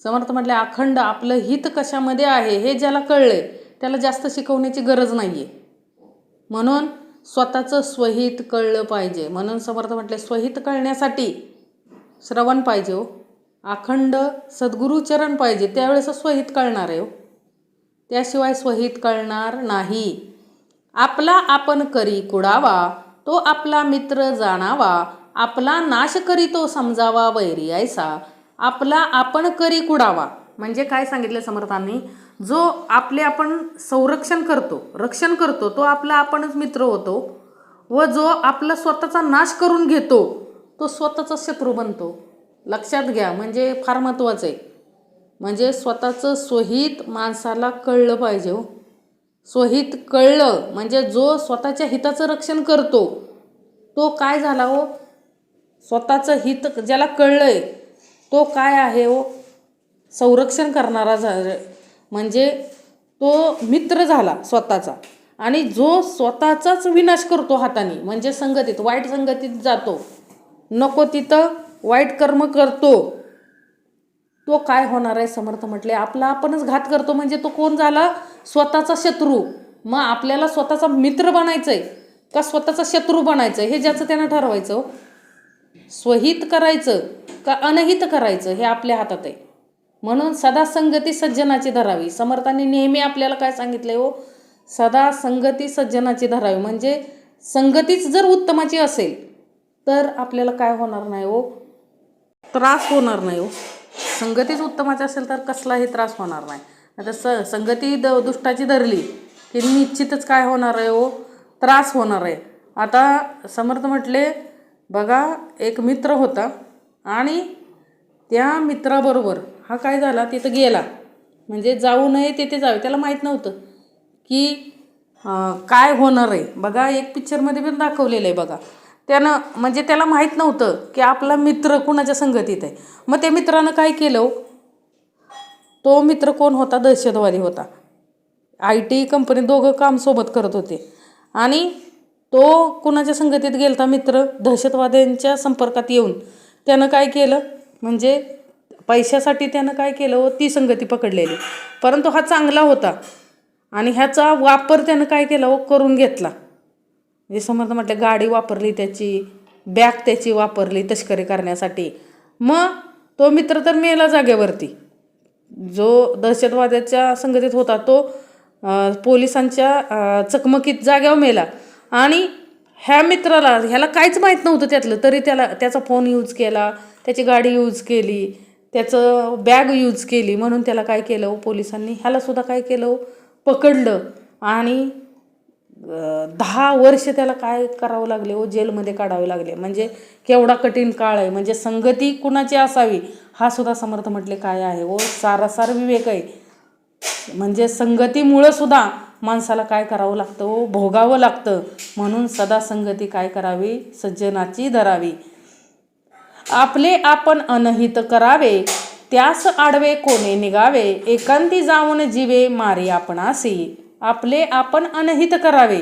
समर्थ म्हटले, अखंड आपलं हित कशामध्ये आहे हे ज्याला कळलंय त्याला जास्त शिकवण्याची गरज नाही आहे. म्हणून स्वतःचं स्वहित कळलं पाहिजे. म्हणून समर्थ म्हटले, स्वहित कळण्यासाठी श्रवण पाहिजे हो, अखंड सद्गुरुचरण पाहिजे, त्यावेळेस स्वहित कळणार आहे हो. त्याशिवाय स्वहित कळणार नाही. आपला आपण करी कुडावा, तो आपला मित्र जाणावा, आपला नाश करी तो समजावा वैरी ऐसा. आपला आपण करी कुडावा म्हणजे काय सांगितलं समर्थांनी, जो आपले आपण संरक्षण करतो, रक्षण करतो, तो आपला आपणच मित्र होतो, व जो आपला स्वतःचा नाश करून घेतो तो स्वतःचा शत्रू बनतो. लक्षात घ्या, म्हणजे फार महत्त्वाचं आहे. म्हणजे स्वतःचं स्वहित माणसाला कळलं पाहिजे हो. स्वहित कळलं म्हणजे जो स्वतःच्या हिताचं रक्षण करतो तो काय झाला हो, स्वतःचं हित ज्याला कळलंय तो काय आहे हो, संरक्षण करणारा म्हणजे तो मित्र झाला स्वतःचा. आणि जो स्वतःचाच विनाश करतो हाताने म्हणजे संगतीत, वाईट संगतीत जातो, नको तिथं वाईट कर्म करतो, तो काय होणार आहे. समर्थ म्हटले, आपला आपणच घात करतो म्हणजे तो कोण झाला, स्वतःचा शत्रू. मग आपल्याला स्वतःचा मित्र बनायचंय का स्वतःचा शत्रू बनायचं हे ज्याचं त्यानं ठरवायचं. स्वहित करायचं का अनहित करायचं हे आपल्या हातात आहे. म्हणून सदा संगती सज्जनाची धरावी. समर्थांनी नेहमी आपल्याला काय सांगितलंय हो, सदा संगती सज्जनाची धरावी. म्हणजे संगतीच जर उत्तमाची असेल तर आपल्याला काय होणार नाही हो, त्रास होणार नाही हो. संगतीच उत्तमाची असेल तर कसलाही त्रास होणार नाही. आता संगती दुष्टाची धरली की निश्चितच काय होणार आहे हो, त्रास होणार आहे. आता समर्थ म्हटले, बघा एक मित्र होता आणि त्या मित्राबरोबर हा काय झाला, तिथं गेला म्हणजे जाऊ नये तिथे जावे, त्याला माहीत नव्हतं की काय होणार आहे. बघा एक पिक्चरमध्ये पण दाखवलेलं आहे बघा, त्यानं म्हणजे त्याला माहीत नव्हतं की आपला मित्र कुणाच्या संगतीत आहे. मग त्या मित्रानं काय केलं, तो मित्र कोण होता, दहशतवादी होता. IT कंपनीत दोघं काम सोबत करत होते आणि तो कुणाच्या संगतीत गेलता मित्र, दहशतवाद्यांच्या संपर्कात येऊन त्यानं काय केलं, म्हणजे पैशासाठी त्यानं काय केलं, ती संगती पकडलेली. परंतु हा चांगला होता आणि ह्याचा वापर त्यानं काय केला करून घेतला. म्हणजे समर्थ म्हटले, गाडी वापरली त्याची, बॅग त्याची वापरली तस्करी करण्यासाठी. मग तो मित्र तर मेला जागेवरती, जो दहशतवाद्याच्या संगतीत होता तो पोलिसांच्या चकमकीत जाग्यावर मेला. आणि ह्या मित्राला ह्याला काहीच माहीत नव्हतं त्यातलं, तरी त्याचा फोन यूज केला, त्याची गाडी यूज केली, त्याचं बॅग यूज केली. म्हणून त्याला काय केलं, पोलिसांनी ह्यालासुद्धा काय केलं, पकडलं आणि 10 वर्ष त्याला काय करावं लागले जेलमध्ये काढावे लागले. म्हणजे केवढा कठीण काळ आहे. म्हणजे संगती कुणाची असावी हा सुद्धा समर्थ म्हटले काय आहे हो, सारासार विवेक आहे. म्हणजे संगतीमुळं सुद्धा माणसाला काय करावं लागतं हो, भोगावं लागतं. म्हणून सदा संगती काय करावी, सज्जनाची धरावी. आपले आपण अनहित करावे, त्यास आडवे कोणे निघावे. एकांती जाऊन जीवे मारी आपणासी. आपले आपण अनहित करावे.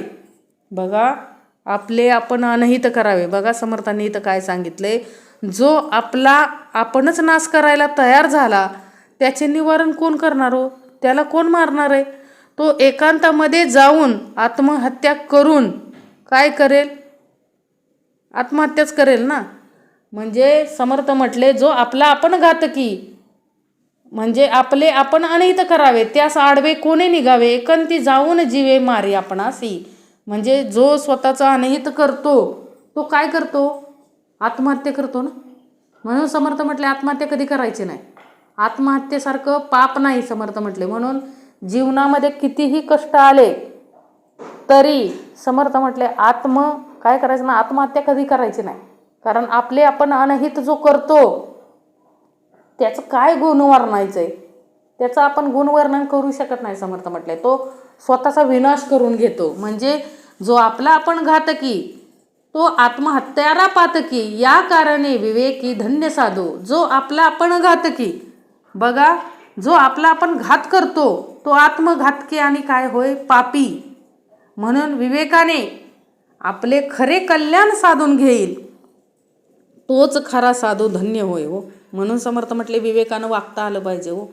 बघा, आपले आपण अनहित करावे. बघा समर्थांनी इथं काय सांगितले, जो आपला आपणच नाश करायला तयार झाला त्याचे निवारण कोण करणार हो, त्याला कोण मारणार आहे. तो एकांतामध्ये जाऊन आत्महत्या करून काय करेल, आत्महत्याच करेल ना. म्हणजे समर्थ म्हटले, जो आपला आपण घातकी, म्हणजे आपले आपण अनहित करावे, त्यास आडवे कोणे निघावे. एकांती जाऊन जीवे मारी आपणासी. म्हणजे जो स्वतःचा अनहित करतो तो काय करतो, आत्महत्या करतो ना. म्हणून समर्थ म्हटले आत्महत्या कधी करायची नाही. आत्महत्येसारखं पाप नाही समर्थ म्हटले. म्हणून जीवनामध्ये कितीही कष्ट आले तरी समर्थ म्हटले काय करायचं ना, आत्महत्या कधी करायची नाही. कारण आपले आपण अनहित जो करतो त्याचं काय गुणवर्णायचं आहे, त्याचं आपण गुणवर्णन करू शकत नाही. समर्थ म्हटले तो स्वतःचा विनाश करून घेतो. म्हणजे जो आपला आपण घातकी तो आत्महत्यारा पातकी. या कारणे विवेकी धन्य साधो. जो आपला आपण घातकी, बघा, जो आपला आपण घात करतो तो आत्मघातकी आणि काय होय, पापी. म्हणून विवेकाने आपले खरे कल्याण साधून घेईल तोच खरा साधू धन्य होय हो. म्हणून समर्थ म्हटले विवेकानं वागता आलं पाहिजे हो.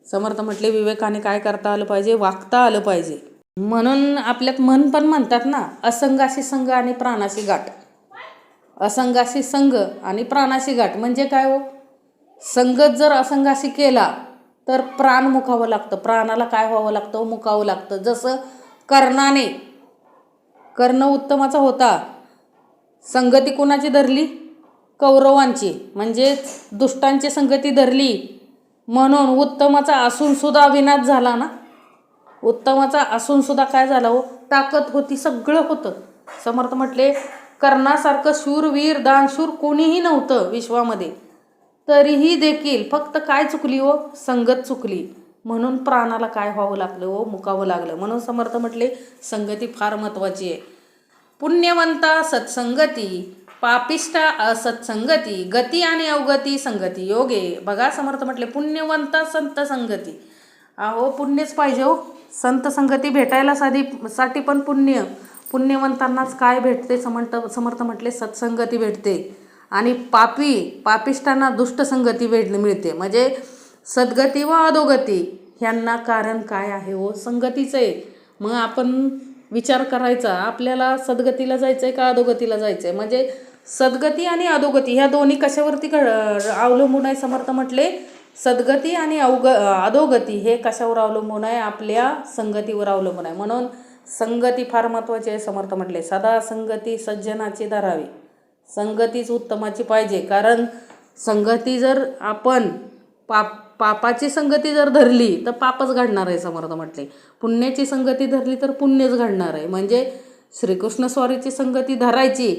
समर्थ म्हटले विवेकाने काय करता आलं पाहिजे, वागता आलं पाहिजे. म्हणून आपल्यात मन पण म्हणतात ना, असंगाशी संग आणि प्राणाशी गाठ. असंगाशी संग आणि प्राणाशी गाठ म्हणजे काय हो, संगत जर असंगाशी केला तर प्राण मुकावं लागतं. प्राणाला काय व्हावं लागतं, मुकावं लागतं. जसं कर्णाने, कर्ण उत्तमाचा होता, संगती कोणाची धरली, कौरवांची, म्हणजे दुष्टांची संगती धरली. म्हणून उत्तमाचा असून सुद्धा विनाश झाला ना. उत्तमाचा असून सुद्धा काय झाला हो, ताकद होती, सगळं होतं. समर्थ म्हटले कर्णासारखं शूरवीर दानशूर कोणीही नव्हतं विश्वामध्ये, तरीही देखील फक्त काय चुकली हो, संगत चुकली. म्हणून प्राणाला काय व्हावं लागलं हो, मुकावं लागलं. म्हणून समर्थ म्हटले संगती फार महत्त्वाची आहे. पुण्यवंता सत्संगती, पापिष्टा असत्संगती, गती आणि अवगती संगती योगे. बघा समर्थ म्हटले पुण्यवंता संत संगती. अहो पुण्यच पाहिजे हो, संत संगती भेटायला साठी पण पुण्यवंतांनाच काय भेटते, समर्थ म्हटले सत्संगती भेटते. आणि पापिष्टांना दुष्ट संगती मिळते. म्हणजे सद्गती व अधोगती ह्यांना कारण काय आहे हो, संगतीचं आहे. मग आपण विचार करायचा, आपल्याला सद्गतीला जायचं आहे का अधोगतीला जायचं आहे. म्हणजे सद्गती आणि अधोगती ह्या दोन्ही कशावरती अवलंबून आहे. समर्थ म्हटले सद्गती आणि अधोगती हे कशावर अवलंबून आहे, आपल्या संगतीवर अवलंबून आहे. म्हणून संगती फार महत्त्वाची आहे. समर्थ म्हटले सदा संगती सज्जनाची धरावी. संगतीच उत्तमाची पाहिजे. कारण संगती जर आपण पापाची संगती जर धरली तर पापच घडणार आहे. समर्थ म्हटले पुण्याची संगती धरली तर पुण्यच घडणार आहे. म्हणजे श्रीकृष्ण स्वारीची संगती धरायची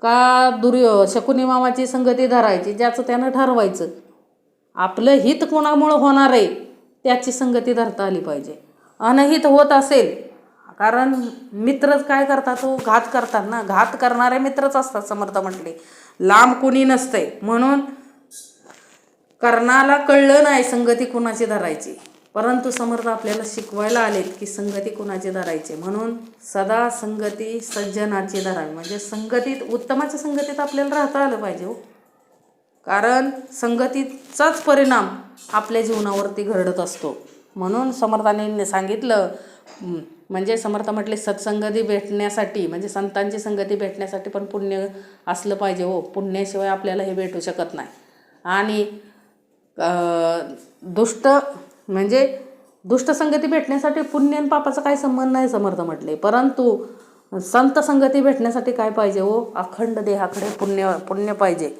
का शकुनी मामाची संगती धरायची, ज्याचं त्यानं ठरवायचं. आपलं हित कोणामुळं होणार आहे त्याची संगती धरता आली पाहिजे. अनहित होत असेल, कारण मित्रच काय करतात तो घात करतात ना, घात करणारे मित्रच असतात. समर्थ म्हटले लांब कुणी नसते. म्हणून कर्णाला कळलं नाही संगती कुणाची धरायची, परंतु समर्थ आपल्याला शिकवायला आलेत की संगती कुणाची धरायची. म्हणून सदा संगती सज्जनाची धरावी. म्हणजे संगतीत, उत्तमाच्या संगतीत आपल्याला राहता आलं पाहिजे हो. कारण संगतीचाच परिणाम आपल्या जीवनावरती घडत असतो. म्हणून समर्थांनी सांगितलं, म्हणजे समर्थ म्हटले सत्संगती भेटण्यासाठी, म्हणजे संतांची संगती भेटण्यासाठी पण पुण्य असलं पाहिजे हो. पुण्याशिवाय आपल्याला हे भेटू शकत नाही. आणि दुष्ट संगती भेटण्यासाठी पुण्य आणि पापाचा काही संबंध नाही समर्थ म्हटले. परंतु संत संगती भेटण्यासाठी काय पाहिजे हो, अखंड देहाकडे पुण्य पाहिजे.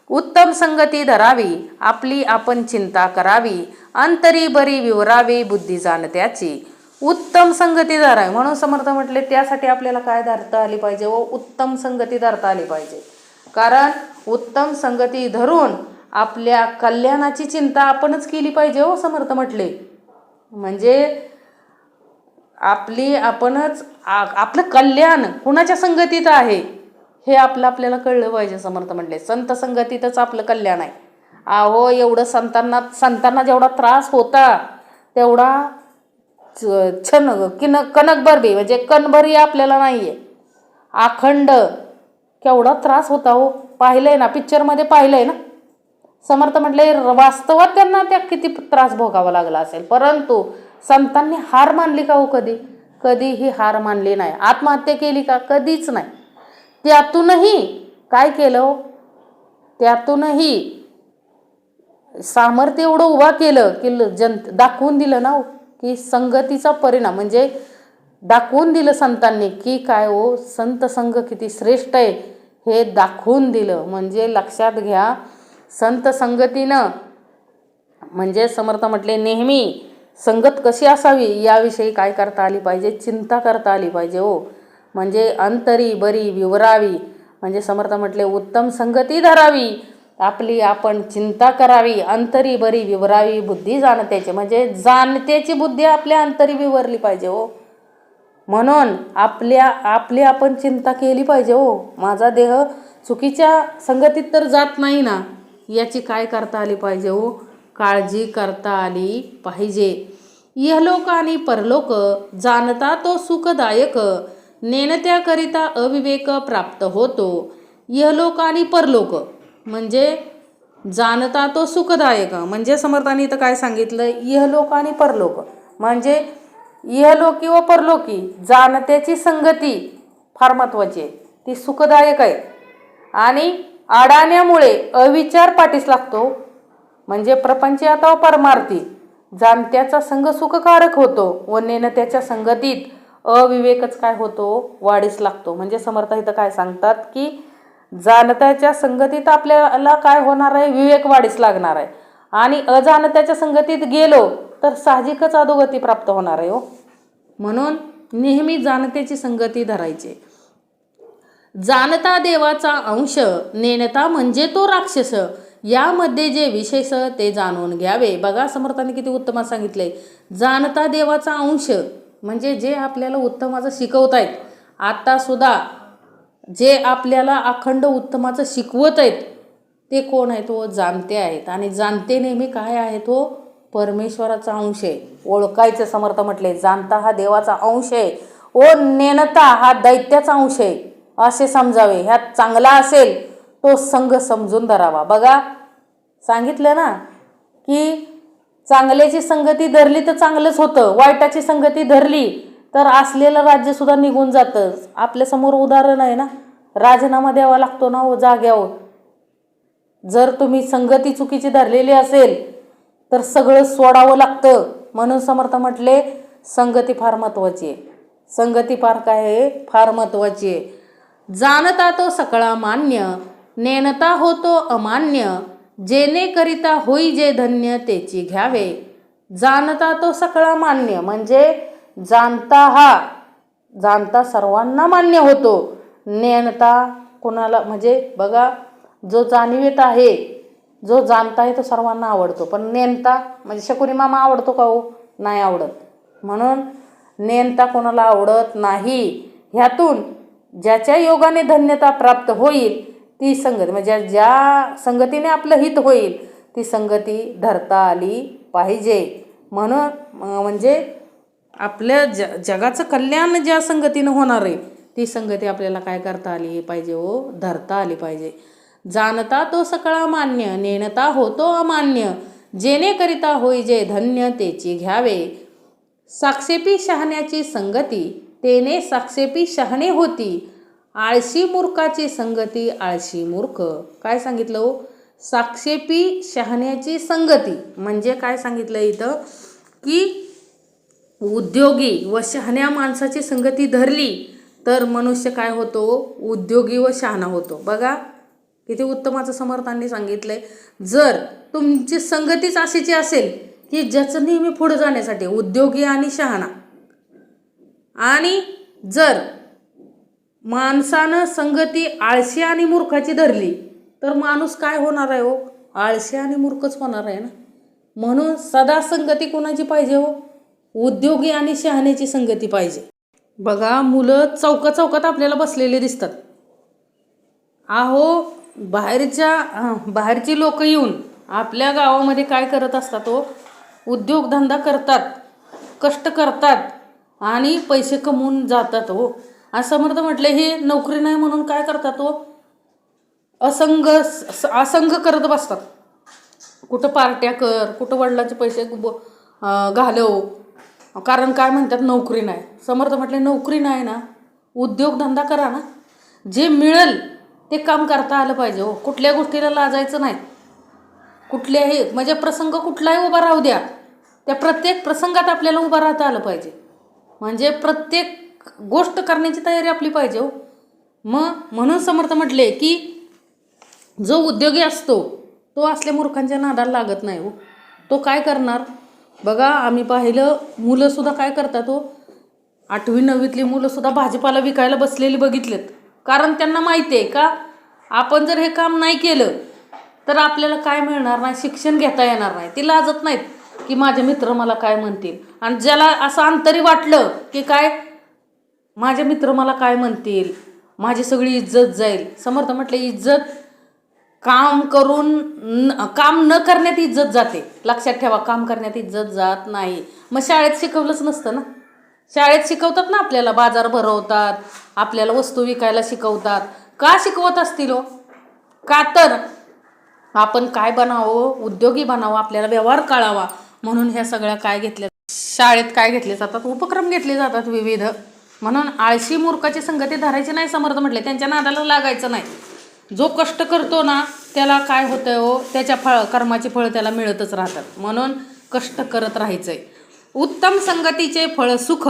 उत्तम संगती धरावी, आपली आपण चिंता करावी, अंतरी बरी विवरावी बुद्धी जाणत्याची. उत्तम संगती धरावी. म्हणून समर्थ म्हटले त्यासाठी आपल्याला काय धरता आली पाहिजे व उत्तम संगती धरता आली पाहिजे. कारण उत्तम संगती धरून आपल्या कल्याणाची चिंता आपणच केली पाहिजे हो समर्थ म्हटले. म्हणजे आपलं कल्याण कुणाच्या संगतीत आहे हे आपल्याला कळलं पाहिजे. समर्थ म्हटले संत संगतीतच आपलं कल्याण आहे. अहो एवढं संतांना जेवढा त्रास होता तेवढा कणकभर बी म्हणजे कणभरही आपल्याला नाही आहे. अखंड केवढा त्रास होता हो. पाहिलंय ना, पिक्चरमध्ये पाहिलंय ना. समर्थ म्हटले वास्तवात त्यांना त्या किती त्रास भोगावा लागला असेल, परंतु संतांनी हार मानली का हो? कधीही हार मानली नाही. आत्महत्या केली का? कधीच नाही. त्यातूनही काय केलं? त्यातूनही सामर्थ्य एवढं उभा केलं की दाखवून दिलं ना की संगतीचा परिणाम म्हणजे दाखवून दिलं संतांनी की काय हो, संत संघ किती श्रेष्ठ आहे हे दाखवून दिलं. म्हणजे लक्षात घ्या, संत संगतीनं म्हणजे समर्थ म्हटले नेहमी संगत कशी असावी याविषयी काय करता आली पाहिजे? चिंता करता आली पाहिजे हो. म्हणजे अंतरी बरी विवरावी, म्हणजे समर्थ म्हटले उत्तम संगती धरावी, आपली आपण चिंता करावी, अंतरी बरी विवरावी बुद्धी जाणत्याची, म्हणजे जाणत्याची बुद्धी आपल्या अंतरी विवरली पाहिजे हो. म्हणून आपली आपण चिंता केली पाहिजे हो. माझा देह चुकीच्या संगतीत तर जात नाही ना, याची काय करता आली पाहिजे हो? काळजी करता आली पाहिजे. इहलोक आणि परलोक जाणता तो सुखदायक, नेणत्याकरिता अविवेक प्राप्त होतो. इहलोक आणि परलोक म्हणजे जाणता तो सुखदायक, म्हणजे समर्थांनी इथं काय सांगितलं? इहलोक आणि परलोक म्हणजे इहलोकी व परलोकी जाणत्याची संगती फार महत्त्वाची आहे, ती सुखदायक आहे. आणि अडाण्यामुळे अविचार पाठीस लागतो, म्हणजे प्रपंची अथवा परमार्थी जाणत्याचा संग सुखकारक होतो व नेणत्याच्या संगतीत अविवेकच काय होतो? वाढीस लागतो. म्हणजे समर्थ इथं काय सांगतात की जाणत्याच्या संगतीत आपल्याला काय होणार आहे? विवेक वाढीस लागणार आहे. आणि अजाणत्याच्या संगतीत गेलो तर साहजिकच अधोगती प्राप्त होणार आहे हो. म्हणून नेहमी जाणत्याची संगती धरायची. जाणता देवाचा अंश, नेणता म्हणजे तो राक्षस, यामध्ये जे विशेष ते जाणून घ्यावे. बघा समर्थांनी किती उत्तम सांगितलंय. जाणता देवाचा अंश म्हणजे जे आपल्याला उत्तमाचं शिकवतायत, आता सुद्धा जे आपल्याला अखंड उत्तमाचं शिकवत आहेत ते कोण आहेत? तो जाणते आहेत. आणि जाणते नेहमी काय आहे? तो परमेश्वराचा अंश आहे. ओळखायचं समर्थ म्हटले जाणता हा देवाचा अंश आहे व नेणता हा दैत्याचा अंश आहे असे समजावे. ह्यात चांगला असेल तो संघ समजून धरावा. बघा सांगितलं ना की चांगल्याची संगती धरली तर चांगलंच होतं, वाईटाची संगती धरली तर असलेलं राज्य सुद्धा निघून जातं. आपल्यासमोर उदाहरण आहे ना, राजीनामा द्यावा लागतो ना हो जाग्यावर. जर तुम्ही संगती चुकीची धरलेली असेल तर सगळं सोडावं लागतं. म्हणून समर्थ म्हटले संगती फार महत्त्वाची आहे. संगती फार काय आहे? फार महत्त्वाची आहे. जाणता तो सकळा मान्य, नेणता होतो अमान्य, जेणे करिता होई जे धन्य तेची घ्यावे. जाणता तो सकळा मान्य म्हणजे जाणता सर्वांना मान्य होतो. नेणता कोणाला? म्हणजे बघा जो जाणीवेत आहे, जो जाणता आहे तो सर्वांना आवडतो, पण नेणता म्हणजे शकुनी मामा आवडतो का हो? नाही आवडत. म्हणून नेणता कोणाला आवडत नाही. ह्यातून ज्याच्या योगाने धन्यता प्राप्त होईल ती संगती, म्हणजे ज्या संगतीने आपलं हित होईल ती संगती धरता आली पाहिजे. म्हणून म्हणजे आपल्या जगाचं कल्याण ज्या संगतीनं होणार आहे ती संगती आपल्याला काय करता आली पाहिजे हो? धरता आली पाहिजे. जाणता तो सकळा मान्य, नेणता होतो अमान्य, जेणे करिता होई जे धन्य तेची घ्यावे. साक्षेपी शहाण्याची संगती तेने साक्षेपी शहाणे होती, आळशी मूर्खाची संगती आळशी मूर्ख. काय सांगितलं हो? साक्षेपी शहाण्याची संगती म्हणजे काय सांगितलं इथं की उद्योगी व शहाण्या माणसाची संगती धरली तर मनुष्य काय होतो? उद्योगी व शहाणा होतो. बघा किती उत्तमाचं समर्थांनी सांगितलंय. जर तुमची संगतीच अशीची असेल की ज्याचं नेहमी पुढे जाण्यासाठी उद्योगी आणि शहाणा, आणि जर माणसानं संगती आळशी आणि मूर्खाची धरली तर माणूस काय होणार आहे हो? आळशी आणि मूर्खच होणार आहे ना. म्हणून सदा संगती कोणाची पाहिजे हो? उद्योगी आणि शहाण्याची संगती पाहिजे. बघा, मुलं चौकात आपल्याला बसलेले दिसतात. अहो, बाहेरची लोक येऊन आपल्या गावामध्ये काय करत असतात हो? उद्योगधंदा करतात, कष्ट करतात आणि पैसे कमवून जातात हो. असं म्हटलं हे नोकरी नाही म्हणून काय करतात हो? असंग करत बसतात. कुठं पार्ट्या कर, कुठं वडिलांचे पैसे घालव, कारण काय म्हणतात नोकरी नाही. समर्थ म्हटले नोकरी नाही ना, उद्योगधंदा करा ना. जे मिळेल ते काम करता आलं पाहिजे हो. कुठल्या गोष्टीला लाजायचं नाही. कुठल्याही म्हणजे प्रसंग कुठलाही उभा राहू द्या, त्या प्रत्येक प्रसंगात आपल्याला उभं राहता आलं पाहिजे. म्हणजे प्रत्येक गोष्ट करण्याची तयारी आपली पाहिजे हो. म्हणून समर्थ म्हटले की जो उद्योगी असतो तो असल्या मूर्खांच्या नादाला लागत नाही हो. तो काय करणार? बघा, आम्ही पाहिलं मुलंसुद्धा काय करतात हो. 8वी 9वीतली मुलंसुद्धा भाजीपाला विकायला बसलेली बघितलेत. कारण त्यांना माहिती आहे का आपण जर हे काम नाही केलं तर आपल्याला काय मिळणार नाही, शिक्षण घेता येणार नाही. ती लाजत नाहीत की माझे मित्र मला काय म्हणतील. आणि ज्याला असं अंतरी वाटलं की काय माझे मित्र मला काय म्हणतील, माझी सगळी इज्जत जाईल. समर्थ म्हटले इज्जत काम न करण्यात इज्जत जाते. लक्षात ठेवा, काम करण्यात इज्जत जात नाही. मग शाळेत शिकवलंच नसतं ना. शाळेत शिकवतात ना, आपल्याला बाजार भरवतात, आपल्याला वस्तू विकायला शिकवतात. का शिकवत असतील हो? का तर आपण काय बनावं, उद्योगी बनावं, आपल्याला व्यवहार कळावा म्हणून ह्या सगळ्या काय घेतल्या शाळेत काय घेतले जातात, उपक्रम घेतले जातात विविध. म्हणून आळशी मूर्खाची संगती धरायची नाही. समर्थ म्हटले त्यांच्या नादाला लागायचं नाही. जो कष्ट करतो ना त्याला काय होतं हो, त्याच्या कर्माची फळ त्याला मिळतच राहतात. म्हणून कष्ट करत राहायचंय. उत्तम संगतीचे फळ सुख,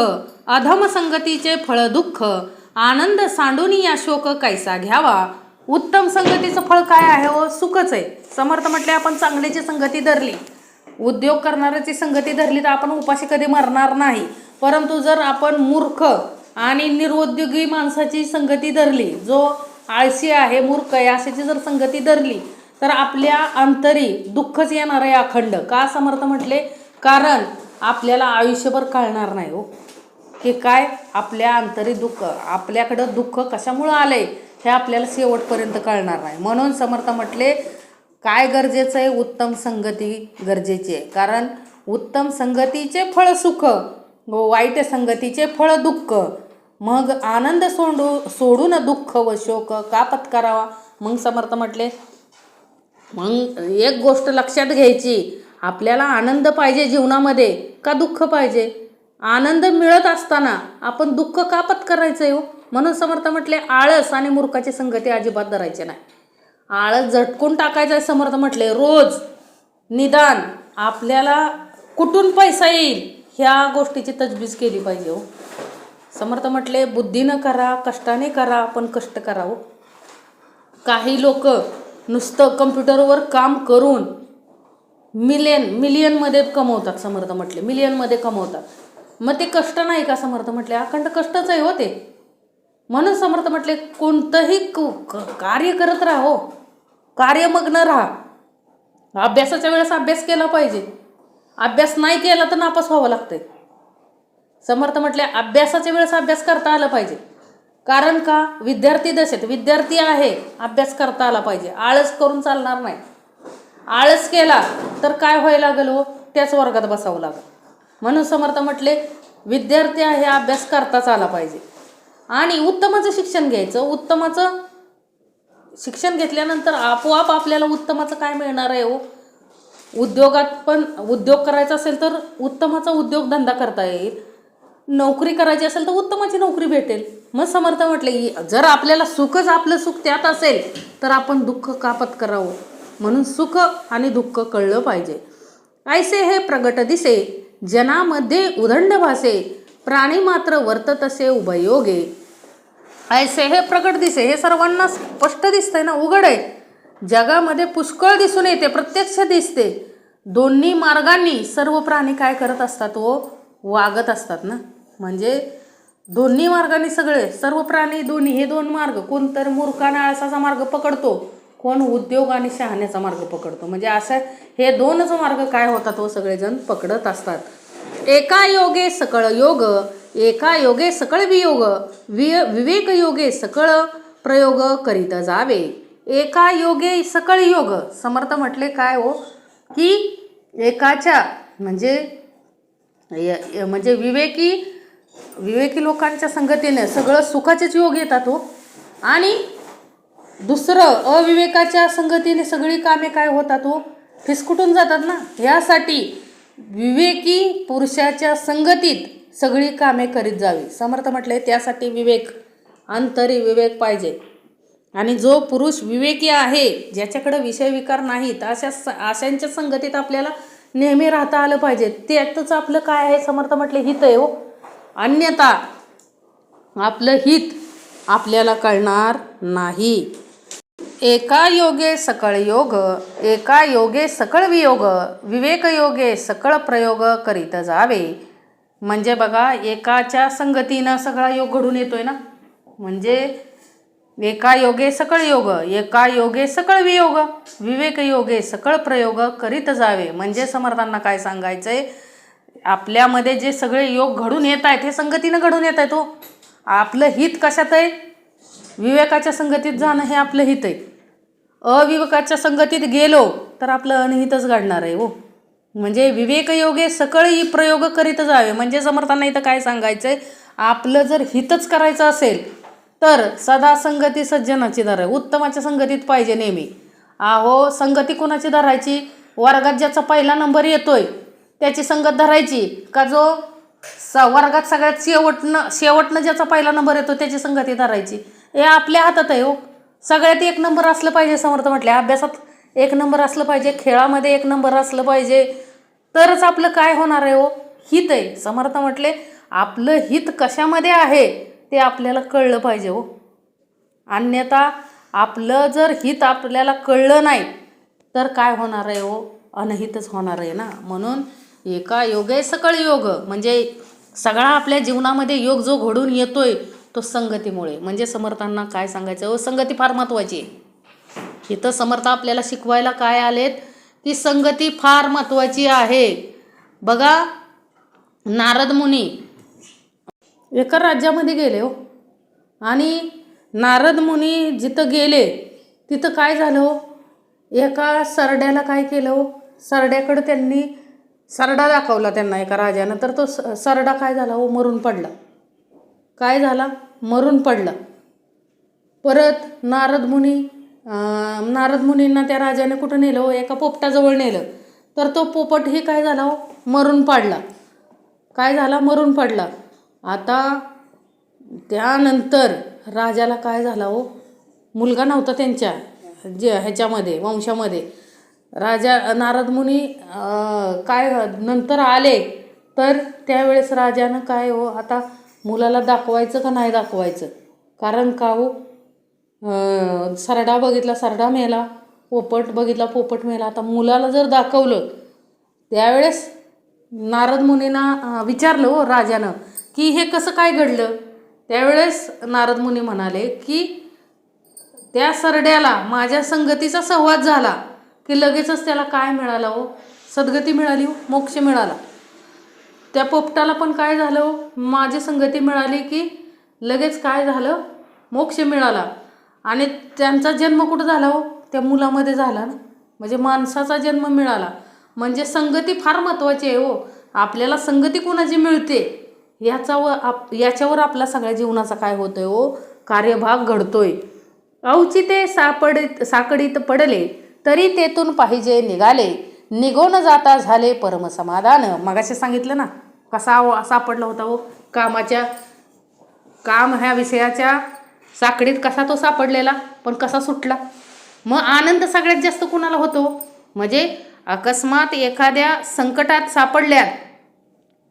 अधम संगतीचे फळ दुःख, आनंद सांडून या शोक कैसा घ्यावा. उत्तम संगतीचं फळ काय आहे हो? सुखच आहे. समर्थ म्हटले आपण चांगल्याची संगती धरली, उद्योग करणाऱ्याची संगती धरली तर आपण उपाशी कधी मरणार नाही. परंतु जर आपण मूर्ख आणि निरुद्योगी माणसाची संगती धरली, जो आळशी आहे, मूर्ख आहे, अशाची जर संगती धरली तर आपल्या अंतरी दुःखच येणार आहे अखंड. का समर्थ म्हटले? कारण आपल्याला आयुष्यभर कळणार नाही हो की काय आपल्या अंतरी दुःख, आपल्याकडं दुःख कशामुळं आलंय हे आपल्याला शेवटपर्यंत कळणार नाही. म्हणून समर्थ म्हटले काय गरजेचं आहे? उत्तम संगती गरजेची आहे. कारण उत्तम संगतीचे फळ सुख, वाईट संगतीचे फळ दुःख. मग आनंद सोडून दुःख व शोक का पत्करावा. मग समर्थ म्हटले मग एक गोष्ट लक्षात घ्यायची, आपल्याला आनंद पाहिजे जीवनामध्ये का दुःख पाहिजे? आनंद मिळत असताना आपण दुःख का पत्करायचं हो? म्हणून समर्थ म्हटले आळस आणि मूर्खाची संगती अजिबात धरायची नाही. आळस झटकून टाकायचं आहे. समर्थ म्हटले रोज निदान आपल्याला कुठून पैसा येईल ह्या गोष्टीची तजवीज केली पाहिजे हो. समर्थ म्हटले बुद्धीनं करा, कष्टाने करा, पण कष्ट करा हो. काही लोक नुसतं कम्प्युटरवर काम करून मिलियनमध्ये कमवतात. समर्थ म्हटले मिलियनमध्ये कमवतात. मग ते कष्ट नाही का? समर्थ म्हटले अखंड कष्टच आहे हो ते. म्हणून समर्थ म्हटले कोणतंही कार्य करत राहा हो, कार्यमग्न राहा. अभ्यासाच्या वेळेस अभ्यास केला पाहिजे. अभ्यास नाही केला तर नापास व्हावं लागतंय. समर्थ म्हटले अभ्यासाच्या वेळेस अभ्यास करता आला पाहिजे. कारण का? विद्यार्थी दशेत विद्यार्थी आहे, अभ्यास करता आला पाहिजे. आळस करून चालणार नाही. आळस केला तर काय व्हायला लागेल हो? त्याच वर्गात बसावं लागेल. म्हणून समर्थ म्हटले विद्यार्थी आहे, अभ्यास करताच आला पाहिजे आणि उत्तमाचं शिक्षण घ्यायचं. उत्तमाचं शिक्षण घेतल्यानंतर आपोआप आपल्याला उत्तमाचं काय मिळणार आहे हो? उद्योगात पण उद्योग करायचा असेल तर उत्तमाचा उद्योगधंदा करता येईल. नोकरी करायची असेल तर उत्तमाची नोकरी भेटेल. मग समर्थ म्हटले जर आपल्याला सुखच आपलं सुख त्यात असेल तर आपण दुःख का पत्करावं. म्हणून सुख आणि दुःख कळलं पाहिजे. ऐसे हे प्रगट दिसे जनामध्ये उदंड भासे, प्राणी मात्र वर्तत असे उभयोगे. ऐसे हे प्रगट दिसे, हे सर्वांना स्पष्ट दिसतंय ना, उघड आहे. जगामध्ये पुष्कळ दिसून येते, प्रत्यक्ष दिसते. दोन्ही मार्गांनी सर्व प्राणी काय करत असतात व वागत असतात ना. म्हणजे दोन्ही मार्गांनी सर्व प्राणी दोन्ही हे दोन मार्ग, कोणतर मूर्ख आणि आळसाचा मार्ग पकडतो कोण उद्योग आणि शहाण्याचा मार्ग पकडतो. म्हणजे असं हे दोनच मार्ग काय होतात व सगळेजण पकडत असतात. एका योगे सकळ योग, एका योगे सकळ वियोग, विवेक योगे सकळ प्रयोग करीत जावे. एका योगे सकळ योग. समर्थ म्हटले काय हो की एकाच्या म्हणजे विवेकी लोकांच्या संगतीने सगळं सुखाचेच योग येतात हो. आणि दुसरं अविवेकाच्या संगतीने सगळी कामे काय होतात हो, फिसकुटून जातात ना. यासाठी विवेकी पुरुषाच्या संगतीत सगळी कामे करीत जावी. समर्थ म्हटले त्यासाठी विवेक, अंतरी विवेक पाहिजे. आणि जो पुरुष विवेकी आहे, ज्याच्याकडे विषय विकार नाहीत, अशांच्या संगतीत आपल्याला नेहमी राहता आलं पाहिजे. त्यातच आपलं काय आहे, समर्थ म्हटले हित आहे हो. अन्यथा आपलं हित आपल्याला कळणार नाही. एका योगे सकळ योग, एका योगे सकळ वियोग, विवेक योगे सकळ प्रयोग करीत जावे. म्हणजे बघा, एकाच्या संगतीनं सगळा योग घडून येतोय ना. म्हणजे एका योगे सकळ योग, एका योगे सकळ वियोग, विवेक योगे सकळ प्रयोग करीत जावे. म्हणजे समर्थांना काय सांगायचंय, आपल्यामध्ये जे सगळे योग घडून येत आहेत हे संगतीनं घडून येत आहेत हो. आपलं हित कशात आहे, विवेकाच्या संगतीत जाणं हे आपलं हित आहे. अविवेकाच्या संगतीत गेलो तर आपलं अनहितच घडणार आहे हो. म्हणजे विवेक योगे सकळ प्रयोग करीत जावे. म्हणजे समर्थांना इथं काय सांगायचंय, आपलं जर हितच करायचं असेल तर सदा संगती सज्जनाची धर, उत्तमाच्या संगतीत पाहिजे नेहमी. अहो, संगती कुणाची धरायची, वर्गात ज्याचा पहिला नंबर येतोय त्याची संगत धरायची का, जो वर्गात सगळ्यात शेवटनं ज्याचा पहिला नंबर येतो त्याची संगती धरायची. हे आपल्या हातात आहे हो. सगळ्यात एक नंबर असलं पाहिजे. समर्थ म्हटले अभ्यासात एक नंबर असलं पाहिजे, खेळामध्ये एक नंबर असलं पाहिजे, तरच आपलं काय होणार आहे हो, हित आहे. समर्थ म्हटले आपलं हित कशामध्ये आहे ते आपल्याला कळलं पाहिजे हो. अन्यथा आपलं जर हित आपल्याला कळलं नाही तर काय होणार आहे हो, अनहितच होणार आहे ना. म्हणून एका योगे सकळ योग, म्हणजे सगळा आपल्या जीवनामध्ये योग जो घडून येतोय तो संगतीमुळे. म्हणजे समर्थांना काय सांगायचं हो, संगती फार महत्त्वाची आहे. इथं समर्थ आपल्याला शिकवायला काय आलेत की संगती फार महत्त्वाची आहे. बघा, नारद मुनी एका राज्यामध्ये गेले हो, आणि नारद मुनी जिथं गेले तिथं काय झालं हो, एका सरड्याला काय केलं हो, सरड्याकडं त्यांनी सरडा दाखवला त्यांना एका राजानं, तर तो सरडा काय झाला हो, मरून पडला. काय झाला, मरून पडला. परत नारद मुनींना त्या राजाने कुठं नेलं हो, एका पोपटाजवळ नेलं, तर तो पोपटही काय झाला हो, मरून पडला. काय झाला, मरून पडला. आता त्यानंतर राजाला काय झाला हो, मुलगा नव्हता त्यांच्या ह्याच्यामध्ये वंशामध्ये. नारद मुनी काय नंतर आले, तर त्यावेळेस राजानं काय हो, आता मुलाला दाखवायचं का नाही दाखवायचं, कारण का हो, सरडा बघितला सरडा मेला, पोपट बघितला पोपट मेला. आता मुलाला जर दाखवलं, त्यावेळेस नारद मुनींना विचारलं हो राजानं की हे कसं काय घडलं. त्यावेळेस नारद मुनी म्हणाले की त्या सरड्याला माझ्या संगतीचा संवाद झाला की लगेचच त्याला काय मिळालं हो, सद्गती मिळाली हो, मोक्ष मिळाला. त्या पोपटाला पण काय झालं हो, माझी संगती मिळाली की लगेच काय झालं, मोक्ष मिळाला. आणि त्यांचा जन्म कुठं झाला हो, त्या मुलामध्ये झाला ना. म्हणजे माणसाचा जन्म मिळाला. म्हणजे संगती फार महत्त्वाची आहे हो. आपल्याला संगती कोणाची मिळते याच्यावर आपला सगळ्या जीवनाचा काय होतोय हो, कार्यभाग घडतोय. औचिते साकडीत पडले तरी तेथून पाहिजे निघाले, निघून जाता झाले परमसमाधान. मगाशी सांगितलं ना कसा सापडला होता हो, काम ह्या विषयाच्या साकडीत कसा तो सापडलेला, पण कसा सुटला. मग आनंद सगळ्यात जास्त कुणाला होतो, म्हणजे अकस्मात एखाद्या संकटात सापडल्यात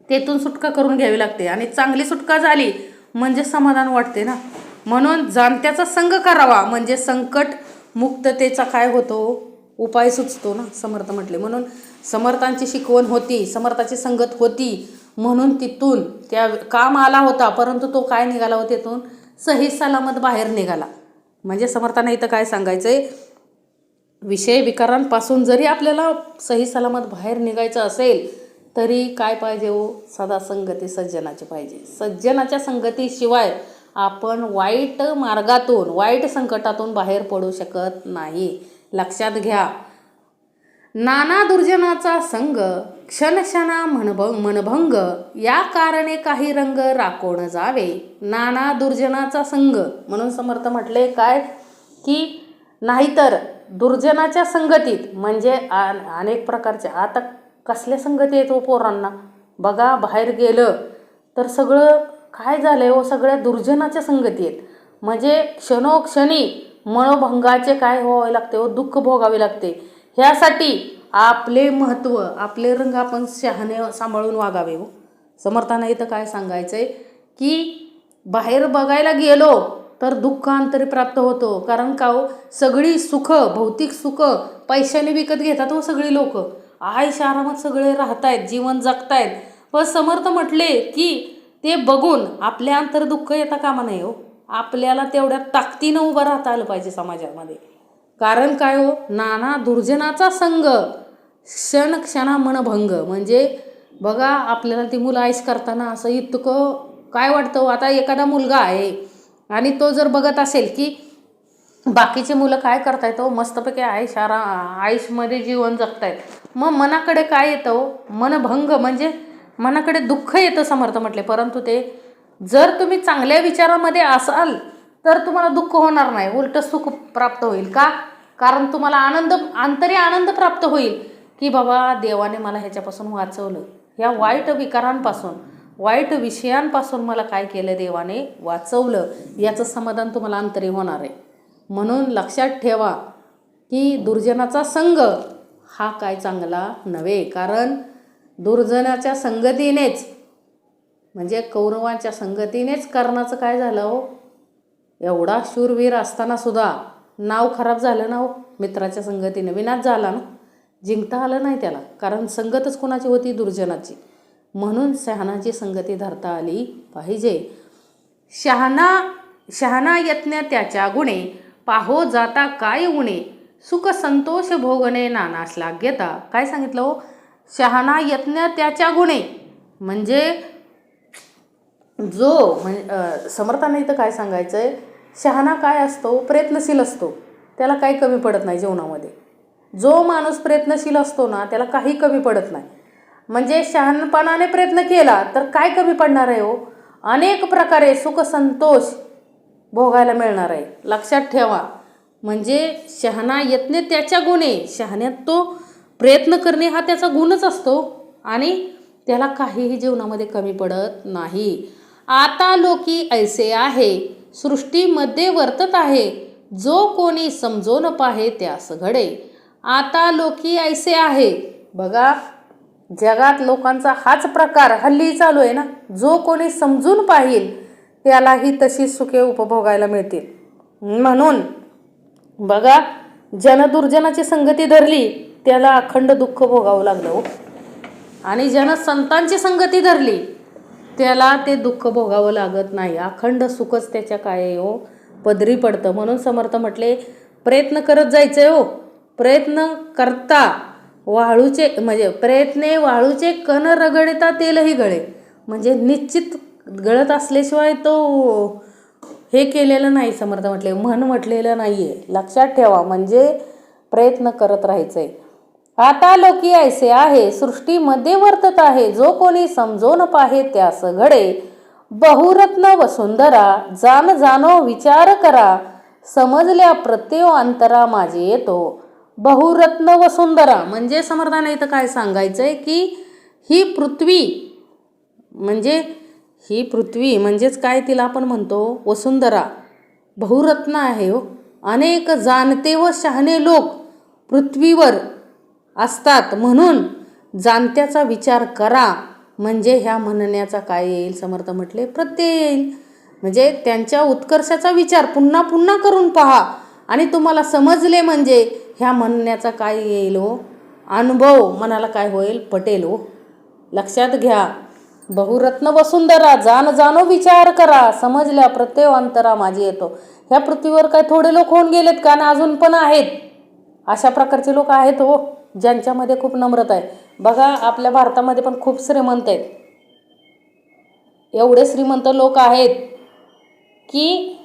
तेथून सुटका करून घ्यावी लागते, आणि चांगली सुटका झाली म्हणजे समाधान वाटते ना. म्हणून जाणत्याचा संग करावा, म्हणजे संकट मुक्ततेचा काय होतो, उपाय सुचतो ना, समर्थ म्हटले. म्हणून समर्थांची शिकवण होती, समर्थाची संगत होती, म्हणून तिथून त्या काम आला होता, परंतु तो काय निघाला हो, तिथून सही सलामत बाहेर निघाला. म्हणजे समर्थांना इथं काय सांगायचंय, विषय विकारांपासून जरी आपल्याला सही सलामत बाहेर निघायचं असेल तरी काय पाहिजे हो, सदा संगती सज्जनाची पाहिजे. सज्जनाच्या संगतीशिवाय आपण वाईट मार्गातून, वाईट संकटातून बाहेर पडू शकत नाही. लक्षात घ्या. नाना दुर्जनाचा संग, क्षणक्षणा मनभंग, या कारणे काही रंग राखोण जावे. नाना दुर्जनाचा संग म्हणून समर्थ म्हटले काय की नाहीतर दुर्जनाच्या संगतीत म्हणजे अनेक प्रकारच्या, आता कसल्या संगती येतो पोरांना बघा, बाहेर गेलं तर सगळं काय झालंय हो, सगळ्या दुर्जनाच्या संगती आहेत. म्हणजे क्षणोक्षणी मनोभंगाचे काय व्हावे लागते हो, दुःख भोगावे लागते. ह्यासाठी आपले महत्त्व, आपले रंग आपण शहाणे सांभाळून वागावे हो. समर्थांना इथं काय सांगायचंय की बाहेर बघायला गेलो तर दुःख अंतरी प्राप्त होतो. कारण का हो, सगळी सुख, भौतिक सुख पैशाने विकत घेतात हो सगळी लोक. आयुष आरामात सगळे राहतायत, जीवन जगतायत. पण समर्थ म्हटले की ते बघून आपल्या अंतर दुःख येता कामा नाही हो. आपल्याला तेवढ्या ताकदीनं उभं राहता आलं पाहिजे समाजामध्ये. कारण काय हो, नाना दुर्जनाचा संग, क्षणक्षणा मनभंग. म्हणजे बघा, आपल्याला ती मुलं आयुष करताना असं इतकं काय वाटतं. आता एखादा मुलगा आहे आणि तो जर बघत असेल की बाकीचे मुलं काय करतायत हो, मस्तपैकी आयुषमध्ये जीवन जगतायत, मग मनाकडे काय येतं, मनभंग म्हणजे मनाकडे दुःख येतं समर्थ म्हटले. परंतु ते जर तुम्ही चांगल्या विचारामध्ये असाल तर तुम्हाला दुःख होणार नाही, उलट सुख प्राप्त होईल. का? कारण तुम्हाला आंतरी आनंद प्राप्त होईल की बाबा देवाने मला ह्याच्यापासून वाचवलं, ह्या वाईट विकारांपासून, वाईट विषयांपासून मला काय केलं, देवाने वाचवलं, याचं समाधान तुम्हाला अंतरी होणार आहे. म्हणून लक्षात ठेवा की दुर्जनाचा संग हा काय चांगला नव्हे. कारण दुर्जनाच्या संगतीनेच म्हणजे कौरवांच्या संगतीनेच कर्णाचं काय झालं हो, एवढा शूरवीर असताना सुद्धा नाव खराब झालं ना हो. मित्राच्या संगतीने विनाश झाला ना, जिंकता आलं नाही त्याला. कारण संगतच कोणाची होती, दुर्जनाची. म्हणून शहाणाची संगती धरता आली पाहिजे. शहाणा यत्न त्याच्या गुणे, पाहो जाता काय उणे, सुख संतोष भोगणे नाना श्लाघ्यता. काय सांगितलं हो, शहाणा यत्न त्याच्या गुणे. म्हणजे जो समर्थांना इथं काय सांगायचंय, शहाणा काय असतो, प्रयत्नशील असतो, त्याला काही कमी पडत नाही जीवनामध्ये. जो माणूस प्रयत्नशील असतो ना त्याला काही कमी पडत नाही. म्हणजे शहाणपणाने प्रयत्न केला तर काय कमी पडणार आहे हो, अनेक प्रकारे सुख संतोष भोगायला मिळणार आहे. लक्षात ठेवा. म्हणजे शहाणा यत्ने त्याच्या गुणे, शहाण्यात तो प्रयत्न करणे हा त्याचा गुणच असतो आणि त्याला काहीही जीवनामध्ये कमी पडत नाही. आता लोकी ऐसे आहे, सृष्टीमध्ये वर्तत आहे, जो कोणी समजून पाहे त्यास घडे. आता लोकी ऐसे आहे. बघा, जगात लोकांचा हाच प्रकार हल्ली चालू आहे ना. जो कोणी समजून पाहिल त्यालाही तशी सुखे उपभोगायला मिळतील. म्हणून बघा, जनदुर्जनाची संगती धरली त्याला अखंड दुःख भोगावं लागलं हो. आणि ज्यानं संतांची संगती धरली त्याला ते दुःख भोगावं लागत नाही, अखंड सुखच त्याच्या काय हो पदरी पडतं. म्हणून समर्थ म्हटले प्रयत्न करत जायचंय हो. प्रयत्न करता वाळूचे म्हणजे प्रयत्ने वाळूचे कण रगडता तेलही गळे. म्हणजे निश्चित गळत असल्याशिवाय तो हे केलेलं नाही. समर्थ म्हटले म्हण म्हटलेलं नाहीये. लक्षात ठेवा. म्हणजे प्रयत्न करत राहायचंय. आता लोकी ऐसे आहे, सृष्टीमध्ये वर्तत आहे, जो कोणी समजून पाहे त्यास घडे. बहुरत्न वसुंधरा, जाण जाणो विचार करा, समजल्या प्रत्येक अंतरा माझे येतो. बहुरत्न वसुंधरा म्हणजे समर्थाने इथं काय सांगायचंय की ही पृथ्वी म्हणजेच काय, तिला आपण म्हणतो वसुंधरा, बहुरत्न आहे हो. अनेक जाणते व शहाणे लोक पृथ्वीवर असतात. म्हणून जाणत्याचा विचार करा. म्हणजे ह्या म्हणण्याचा काय येईल, समर्थ म्हटले प्रत्यय येईल. म्हणजे त्यांच्या उत्कर्षाचा विचार पुन्हा पुन्हा करून पहा आणि तुम्हाला समजले म्हणजे ह्या म्हणण्याचा काय येईल हो, अनुभव मनाला काय होईल, पटेल हो. लक्षात घ्या. बहुरत्न वसुंधरा, जाण जाणो विचार करा, समजल्या प्रत्येक अंतरा माझी येतो. ह्या पृथ्वीवर काय थोडे लोक होऊन गेलेत का, ना अजून पण आहेत. अशा प्रकारचे लोक आहेत हो, ज्यांच्यामध्ये खूप नम्रता आहे. बघा आपल्या भारतामध्ये पण खूप श्रीमंत आहेत. एवढे श्रीमंत लोक आहेत की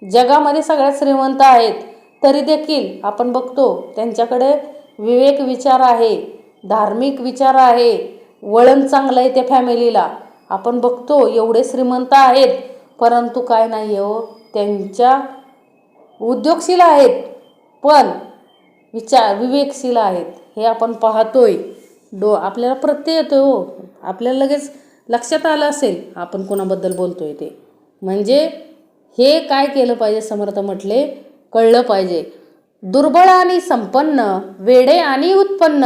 जगामध्ये सगळ्यात श्रीमंत आहेत, तरी देखील आपण बघतो त्यांच्याकडे विवेक विचार आहे, धार्मिक विचार आहे, वळण चांगलं आहे त्या फॅमिलीला. आपण बघतो एवढे श्रीमंत आहेत, परंतु काय नाही हो, त्यांच्या उद्योगशील आहेत पण विवेकशील आहेत. हे आपण पाहतोय. आपल्याला प्रत्यय येतो हो, आपल्याला लगेच लक्षात आलं असेल आपण कोणाबद्दल बोलतोय ते. म्हणजे हे काय केलं पाहिजे, समर्थ म्हटले, कळलं पाहिजे. दुर्बळ आणि संपन्न, वेडे आणि उत्पन्न,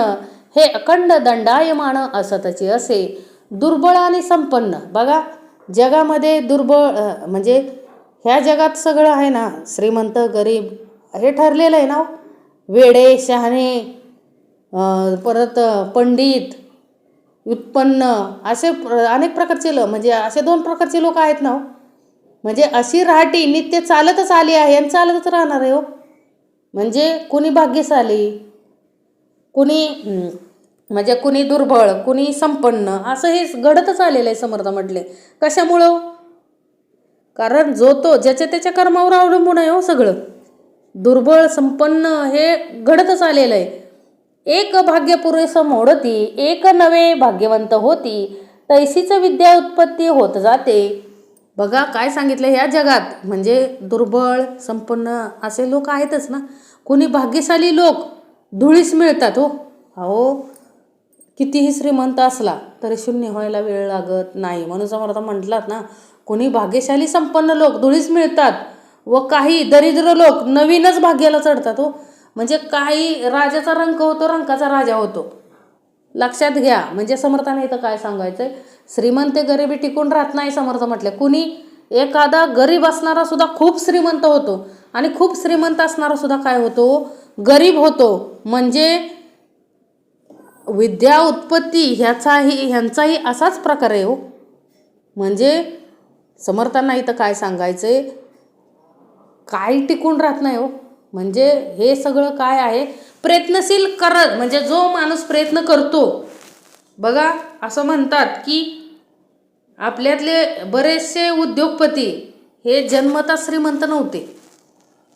हे अखंड दंडायमान असतचे असे. दुर्बळ आणि संपन्न, बघा जगामध्ये दुर्बळ म्हणजे ह्या जगात सगळं आहे ना, श्रीमंत गरीब हे ठरलेलं आहे ना. वेडे शहाणे, परत पंडित, उत्पन्न, असे अनेक प्रकारचे म्हणजे असे 2 प्रकारचे लोक आहेत ना. म्हणजे अशी राहटी नित्य चालतच आली आहे आणि चालतच राहणार आहे हो. म्हणजे कुणी भाग्यशाली, कुणी म्हणजे कुणी दुर्बळ, कुणी संपन्न, असं हे घडतच आलेलं आहे. समर्थ म्हटले कशामुळं? कारण जो तो ज्याच्या त्याच्या कर्मावर अवलंबून आहे हो सगळं. दुर्बळ संपन्न हे घडतच आलेलं आहे. एक भाग्य पुरेस मोडती, एक नवे भाग्यवंत होती, तैसीच विद्या उत्पत्ती होत जाते. बघा काय सांगितलं, ह्या जगात म्हणजे दुर्बळ संपन्न असे लोक आहेतच ना. कोणी भाग्यशाली लोक धुळीस मिळतात हो. अहो कितीही श्रीमंत असला तरी शून्य व्हायला वेळ लागत नाही. म्हणून समर्थ म्हटलात ना, कोणी भाग्यशाली संपन्न लोक धुळीस मिळतात व काही दरिद्र लोक नवीनच भाग्याला चढतात हो. म्हणजे काही राजाचा रंक होतो, रंकाचा राजा होतो. लक्षात घ्या. म्हणजे समर्थाने इथं काय सांगायचंय, श्रीमंत गरिबी टिकून राहत नाही. समर्थ म्हटले कुणी एखादा गरीब असणारा सुद्धा खूप श्रीमंत होतो आणि खूप श्रीमंत असणारा सुद्धा काय होतो, गरीब होतो. म्हणजे विद्या उत्पत्ती ह्यांचाही असाच प्रकार आहे हो. म्हणजे समर्थांना इथं काय सांगायचंय, काय टिकून राहत नाही हो. म्हणजे हे सगळं काय आहे, प्रयत्नशील करत, म्हणजे जो माणूस प्रयत्न करतो. बघा असं म्हणतात की आपल्यातले बरेचसे उद्योगपती हे जन्मतः श्रीमंत नव्हते.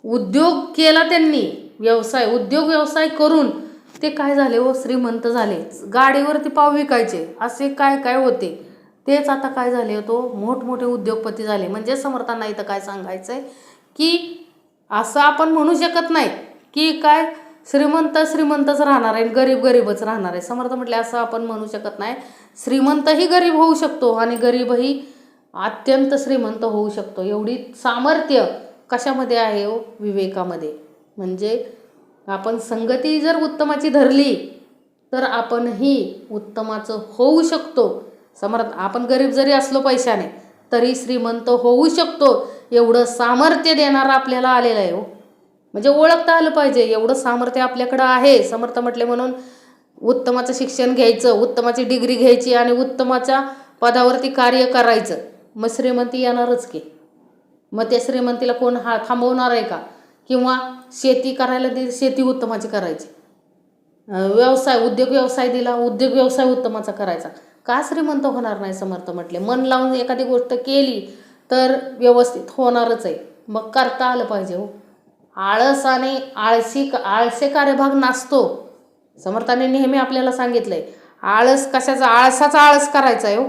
उद्योग केला त्यांनी, उद्योग व्यवसाय करून ते काय झाले हो, श्रीमंत झाले. गाडीवरती पाव विकायचे असे काय काय होते, तेच आता काय झाले होतो, मोठमोठे उद्योगपती झाले. म्हणजे समर्थांना इथं काय सांगायचंय की असं आपण म्हणू शकत नाही की काय श्रीमंतच राहणार आहे, गरीबच राहणार आहे. समर्थ म्हटले असं आपण म्हणू शकत नाही. श्रीमंतही गरीब होऊ शकतो आणि गरीबही अत्यंत श्रीमंत होऊ शकतो. एवढी सामर्थ्य कशामध्ये आहे हो, विवेकामध्ये. म्हणजे आपण संगती जर उत्तमाची धरली तर आपणही उत्तमाचं होऊ शकतो. समर्थ आपण गरीब जरी असलो पैशाने तरी श्रीमंत होऊ शकतो, एवढं सामर्थ्य देणारं आपल्याला आलेलं आहे हो. म्हणजे ओळखता आलं पाहिजे एवढं सामर्थ्य आपल्याकडं आहे. समर्थ म्हटले म्हणून उत्तमाचं शिक्षण घ्यायचं, उत्तमाची डिग्री घ्यायची आणि उत्तमाच्या पदावरती कार्य करायचं, मग श्रीमंती येणारच की. मग त्या श्रीमंतीला कोण थांबवणार आहे का? किंवा शेती करायला दिली, शेती उत्तमाची करायची. उद्योग व्यवसाय दिला, उद्योग व्यवसाय उत्तमाचा करायचा. का श्रीमंत होणार नाही? समर्थ म्हटले मन लावून एखादी गोष्ट केली तर व्यवस्थित होणारच आहे. मग करता आलं पाहिजे हो. आळस आणि आळसे कार्यभाग नाचतो. समर्थाने नेहमी आपल्याला सांगितलंय, आळस कशाचा, आळसाचा आळस करायचा आहे हो.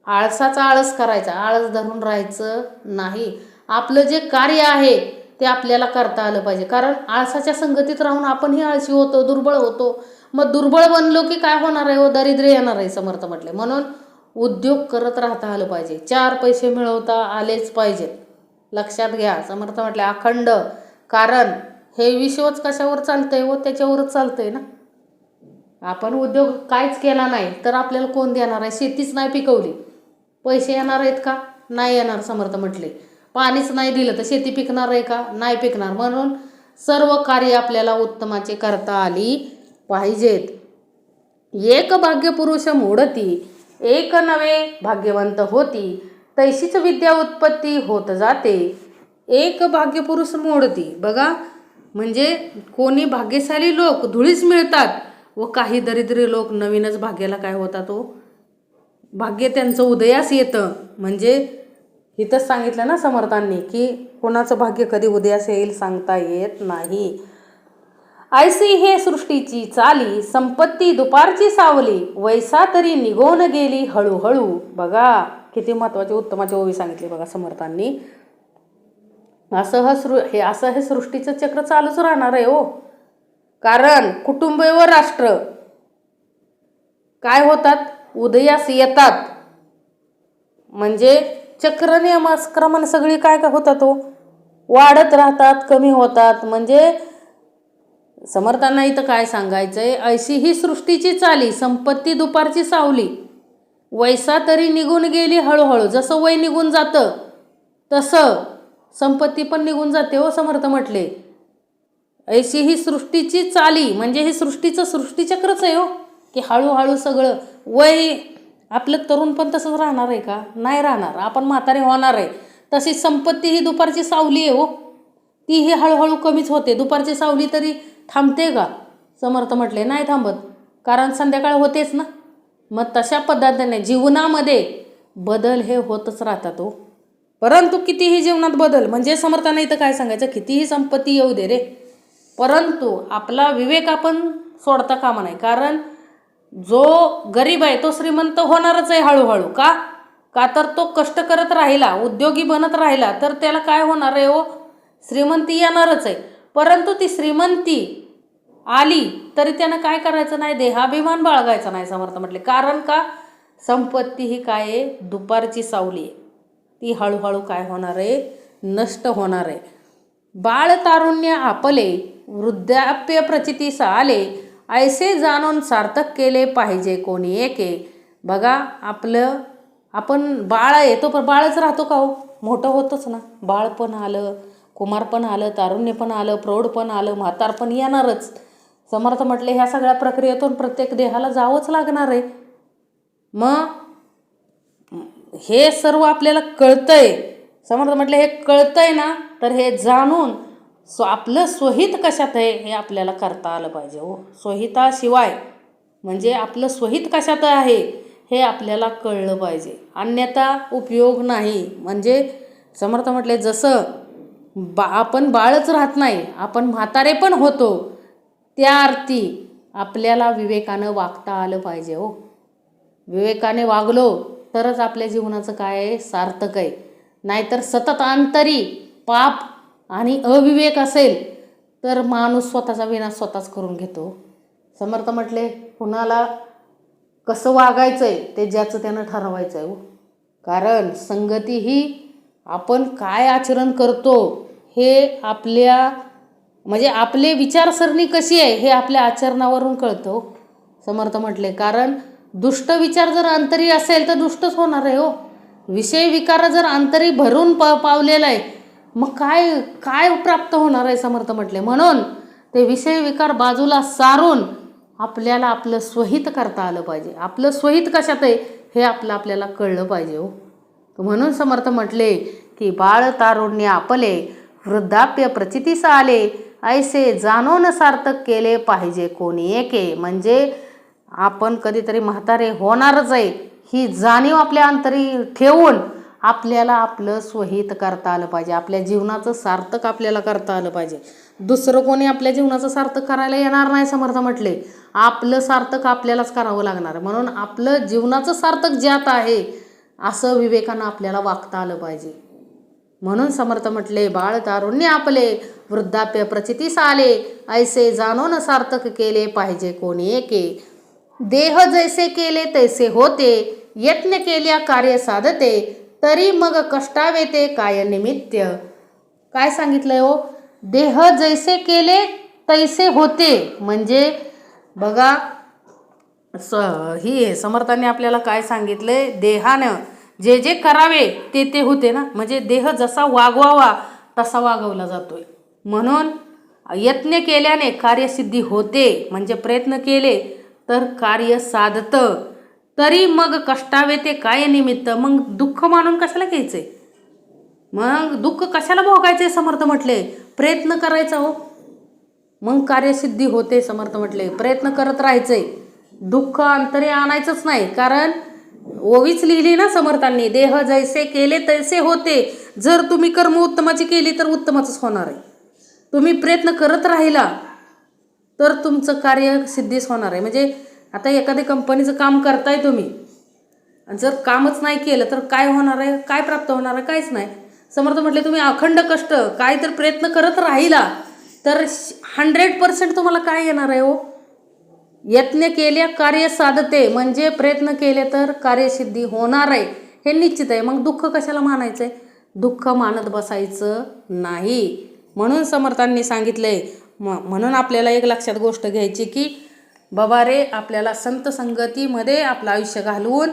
आळसाचा आळस करायचा, आळस धरून राहायचं नाही. आपलं जे कार्य आहे ते आपल्याला करता आलं पाहिजे. कारण आळसाच्या संगतीत राहून आपणही आळशी होतो, दुर्बळ होतो. मग दुर्बळ बनलो की काय होणार आहे हो, दारिद्र्य येणार आहे. समर्थ म्हटले म्हणून उद्योग करत राहता आलं पाहिजे, 4 पैसे मिळवता आलेच पाहिजेत. लक्षात घ्या. समर्थ म्हटले अखंड, कारण हे विश्वच कशावर चालतंय हो, त्याच्यावरच चालतंय ना. आपण उद्योग काहीच केला नाही तर आपल्याला कोण देणार आहे? शेतीच नाही पिकवली, पैसे येणार आहेत का? नाही येणार. समर्थ म्हटले पाणीच नाही दिलं तर शेती पिकणार आहे का? नाही पिकणार. म्हणून सर्व कार्य आपल्याला उत्तमाचे करता आली पाहिजेत. एक भाग्य पुरुष मोडती, एक नवे भाग्यवंत होती, तैशीच विद्या उत्पत्ती होत जाते. एक भाग्य पुरुष मोडती. बघा म्हणजे कोणी भाग्यशाली लोक धुळीस मिळतात व काही दरिद्री लोक नवीनच भाग्याला काय होतात हो, भाग्य त्यांचं उदयास येतं. म्हणजे इथंच सांगितलं ना समर्थांनी की कोणाचं भाग्य कधी उदयास येईल सांगता येत नाही. ऐसी हे सृष्टीची चाली, संपत्ती दुपारची सावली, वैसा तरी निघून गेली हळूहळू. बघा किती महत्वाची उत्तमाची ओवी सांगितली बघा समर्थांनी. असं हे सृष्टीचं चक्र चालूच राहणार आहे हो. कारण कुटुंब व राष्ट्र काय होतात, उदयास येतात. म्हणजे चक्र नियमक्रमाने सगळी काय काय होतात हो, वाढत राहतात, कमी होतात. म्हणजे समर्थांना इथं काय सांगायचंय, ऐशी ही सृष्टीची चाली, संपत्ती दुपारची सावली, वैसा तरी निघून गेली हळूहळू. जसं वय निघून जातं तसं संपत्ती पण निघून जाते हो. समर्थ म्हटले ऐशी ही सृष्टीची चाली, म्हणजे हे सृष्टीचक्रच आहे हो, की हळूहळू सगळं. वय आपलं तरुण पण तसंच राहणार आहे का, नाही राहणार. आपण म्हातारे होणार आहे. तशी संपत्ती ही दुपारची सावली आहे हो, ती ही हळूहळू कमीच होते. दुपारची सावली तरी थांबते का, समर्थ म्हटले नाही थांबत, कारण संध्याकाळ होतेच ना. मग तशा पद्धतीने जीवनामध्ये बदल हे होतच राहतात हो. परंतु कितीही जीवनात बदल, म्हणजे समर्थांना इथं काय सांगायचं, कितीही संपत्ती येऊ दे रे, परंतु आपला विवेक आपण सोडता कामा नाही. कारण जो गरीब आहे तो श्रीमंत होणारच आहे हळूहळू. का तर तो कष्ट करत राहिला, उद्योगी बनत राहिला तर त्याला काय होणार आहे हो, श्रीमंती येणारच आहे. परंतु ती श्रीमंती आली तरी त्यानं काय करायचं नाही, देहाभिमान बाळगायचा नाही. समर्थ म्हटले कारण का, संपत्ती ही काय आहे, दुपारची सावली आहे, ती हळूहळू काय होणार आहे, नष्ट होणार आहे. बाळ तारुण्य आपले, वृद्धाप्य प्रचितीस आले, ऐसे जाणून सार्थक केले पाहिजे कोणी एके. बघा आपण बाळ आहे तो पण बाळच राहतो का हो, मोठं होतच ना. बाळ पण आलं, कुमार पण आलं, तारुण्य पण आलं, प्रौढ पण आलं, म्हातार पण येणारच. समर्थ म्हटले ह्या सगळ्या प्रक्रियेतून प्रत्येक देहाला जावंच लागणार आहे. मग हे सर्व आपल्याला कळतंय. समर्थ म्हटले हे कळतंय ना, तर हे जाणून आपलं स्वहित कशात आहे हे आपल्याला करता आलं पाहिजे हो. स्वहिताशिवाय म्हणजे आपलं स्वहित कशात आहे हे आपल्याला कळलं पाहिजे, अन्यथा उपयोग नाही. म्हणजे समर्थ म्हटले जसं आपण बाळच राहत नाही, आपण म्हातारे पण होतो, त्या अर्थी आपल्याला विवेकानं वागता आलं पाहिजे हो. विवेकाने वागलो तरच आपल्या जीवनाचं काय आहे, सार्थक आहे. नाहीतर सतत अंतरी पाप आणि अविवेक असेल तर माणूस स्वतःचा विनाश स्वतःच करून घेतो. समर्थ म्हटले कुणाला कसं वागायचं आहे ते ज्याचं त्यानं ठरवायचं आहे हो. कारण संगती ही आपण काय आचरण करतो हे म्हणजे आपले विचारसरणी कशी आहे हे आपल्या आचरणावरून कळतं. समर्थ म्हटले कारण दुष्ट विचार जर अंतरी असेल तर दुष्टच होणार आहे हो. विषय विकार जर अंतरी भरून पावलेला आहे मग काय प्राप्त होणार आहे. समर्थ म्हटले म्हणून ते विषय विकार बाजूला सारून आपल्याला आपलं स्वहित करता आलं पाहिजे. आपलं स्वहित कशात आहे हे आपल्याला कळलं पाहिजे हो. म्हणून समर्थ म्हटले की बाळ तारुण्य आपले, वृद्धाप्य प्रचितीस आले, ऐसे जाणून सार्थक केले पाहिजे कोणी एके. म्हणजे आपण कधीतरी म्हातारे होणारच आहे ही जाणीव आपल्या अंतरी ठेवून आपल्याला आपलं स्वहित करता आलं पाहिजे. आपल्या जीवनाचं सार्थक आपल्याला करता आलं पाहिजे. दुसरं कोणी आपल्या जीवनाचं सार्थक करायला येणार नाही. समर्थ म्हटले आपलं सार्थक आपल्यालाच करावं लागणार. म्हणून आपलं जीवनाचं सार्थक ज्यात आहे असं विवेकानं आपल्याला वागता आलं पाहिजे. म्हणून समर्थ म्हटले बाळ तारुण्य आपले, वृद्धाप्य प्रचितीस आले, ऐसे जाणून सार्थक केले पाहिजे कोणी एके. देह जैसे केले तैसे होते, यत्न केल्या कार्य साधते, तरी मग कष्टावेते काय निमित्त. काय सांगितलंय हो, देह जैसे केले तैसे होते. म्हणजे बघा ही समर्थांनी आपल्याला काय सांगितलंय, देहानं जे जे करावे ते होते ना. म्हणजे देह जसा वागवावा तसा वागवला जातोय. म्हणून यत्न केल्याने कार्यसिद्धी होते. म्हणजे प्रयत्न केले तर कार्य साधतं, तरी मग कष्टावेते काय निमित्त. मग दुःख मानून कशाला घ्यायचंय, मग दुःख कशाला भोगायचंय. समर्थ म्हटले प्रयत्न करायचा हो. मग कार्यसिद्धी होते. समर्थ म्हटले प्रयत्न करत राहायचंय, दुःख अंतरी आणायचंच नाही. कारण ओवीच लिहिली ना समर्थांनी, देह जैसे केले तैसे होते. जर तुम्ही कर्म उत्तमाची केली तर उत्तमच होणार आहे. तुम्ही प्रयत्न करत राहिला तर तुमचं कार्य सिद्धीच होणार आहे. म्हणजे आता एखाद्या कंपनीचं काम करताय तुम्ही, जर कामच नाही केलं तर काय होणार आहे, काय प्राप्त होणार आहे? काहीच नाही. समर्थ म्हटले तुम्ही अखंड कष्ट काय तर प्रयत्न करत राहिला तर 100% तुम्हाला काय येणार आहे हो? यत्न केल्या कार्य साधते, म्हणजे प्रयत्न केले तर कार्यसिद्धी होणार आहे हे निश्चित आहे. मग दुःख कशाला मानायचं आहे? दुःख मानत बसायचं नाही. म्हणून समर्थांनी सांगितलंय. म्हणून आपल्याला एक लक्षात गोष्ट घ्यायची की बाबा रे, आपल्याला संत संगतीमध्ये आपलं आयुष्य घालवून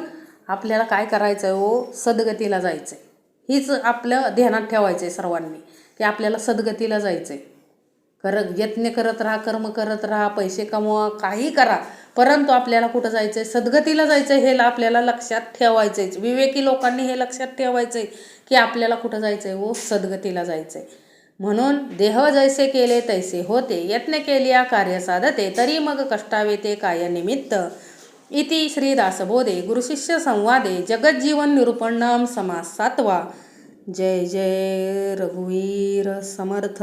आपल्याला काय करायचं आहे हो? सद्गतीला जायचं आहे. हीच आपलं ध्यानात ठेवायचं आहे सर्वांनी, की आपल्याला सद्गतीला जायचं आहे. यत्न करत राहा, कर्म करत राहा, पैसे कमवा, काही करा, परंतु आपल्याला कुठं जायचं आहे? सद्गतीला जायचं आहे. हे आपल्याला लक्षात ठेवायचं आहे. विवेकी लोकांनी हे लक्षात ठेवायचं आहे की आपल्याला कुठं जायचं आहे हो? सद्गतीला जायचं आहे. म्हणून देह जैसे केले तैसे होते, यत्न केलिया कार्य साधते, तरी मग कष्टावेते काय निमित्त. इति श्री दासबोधे गुरुशिष्य संवादे जगज्जीवन निरूपणाम समास 7वा. जय जय रघुवीर समर्थ.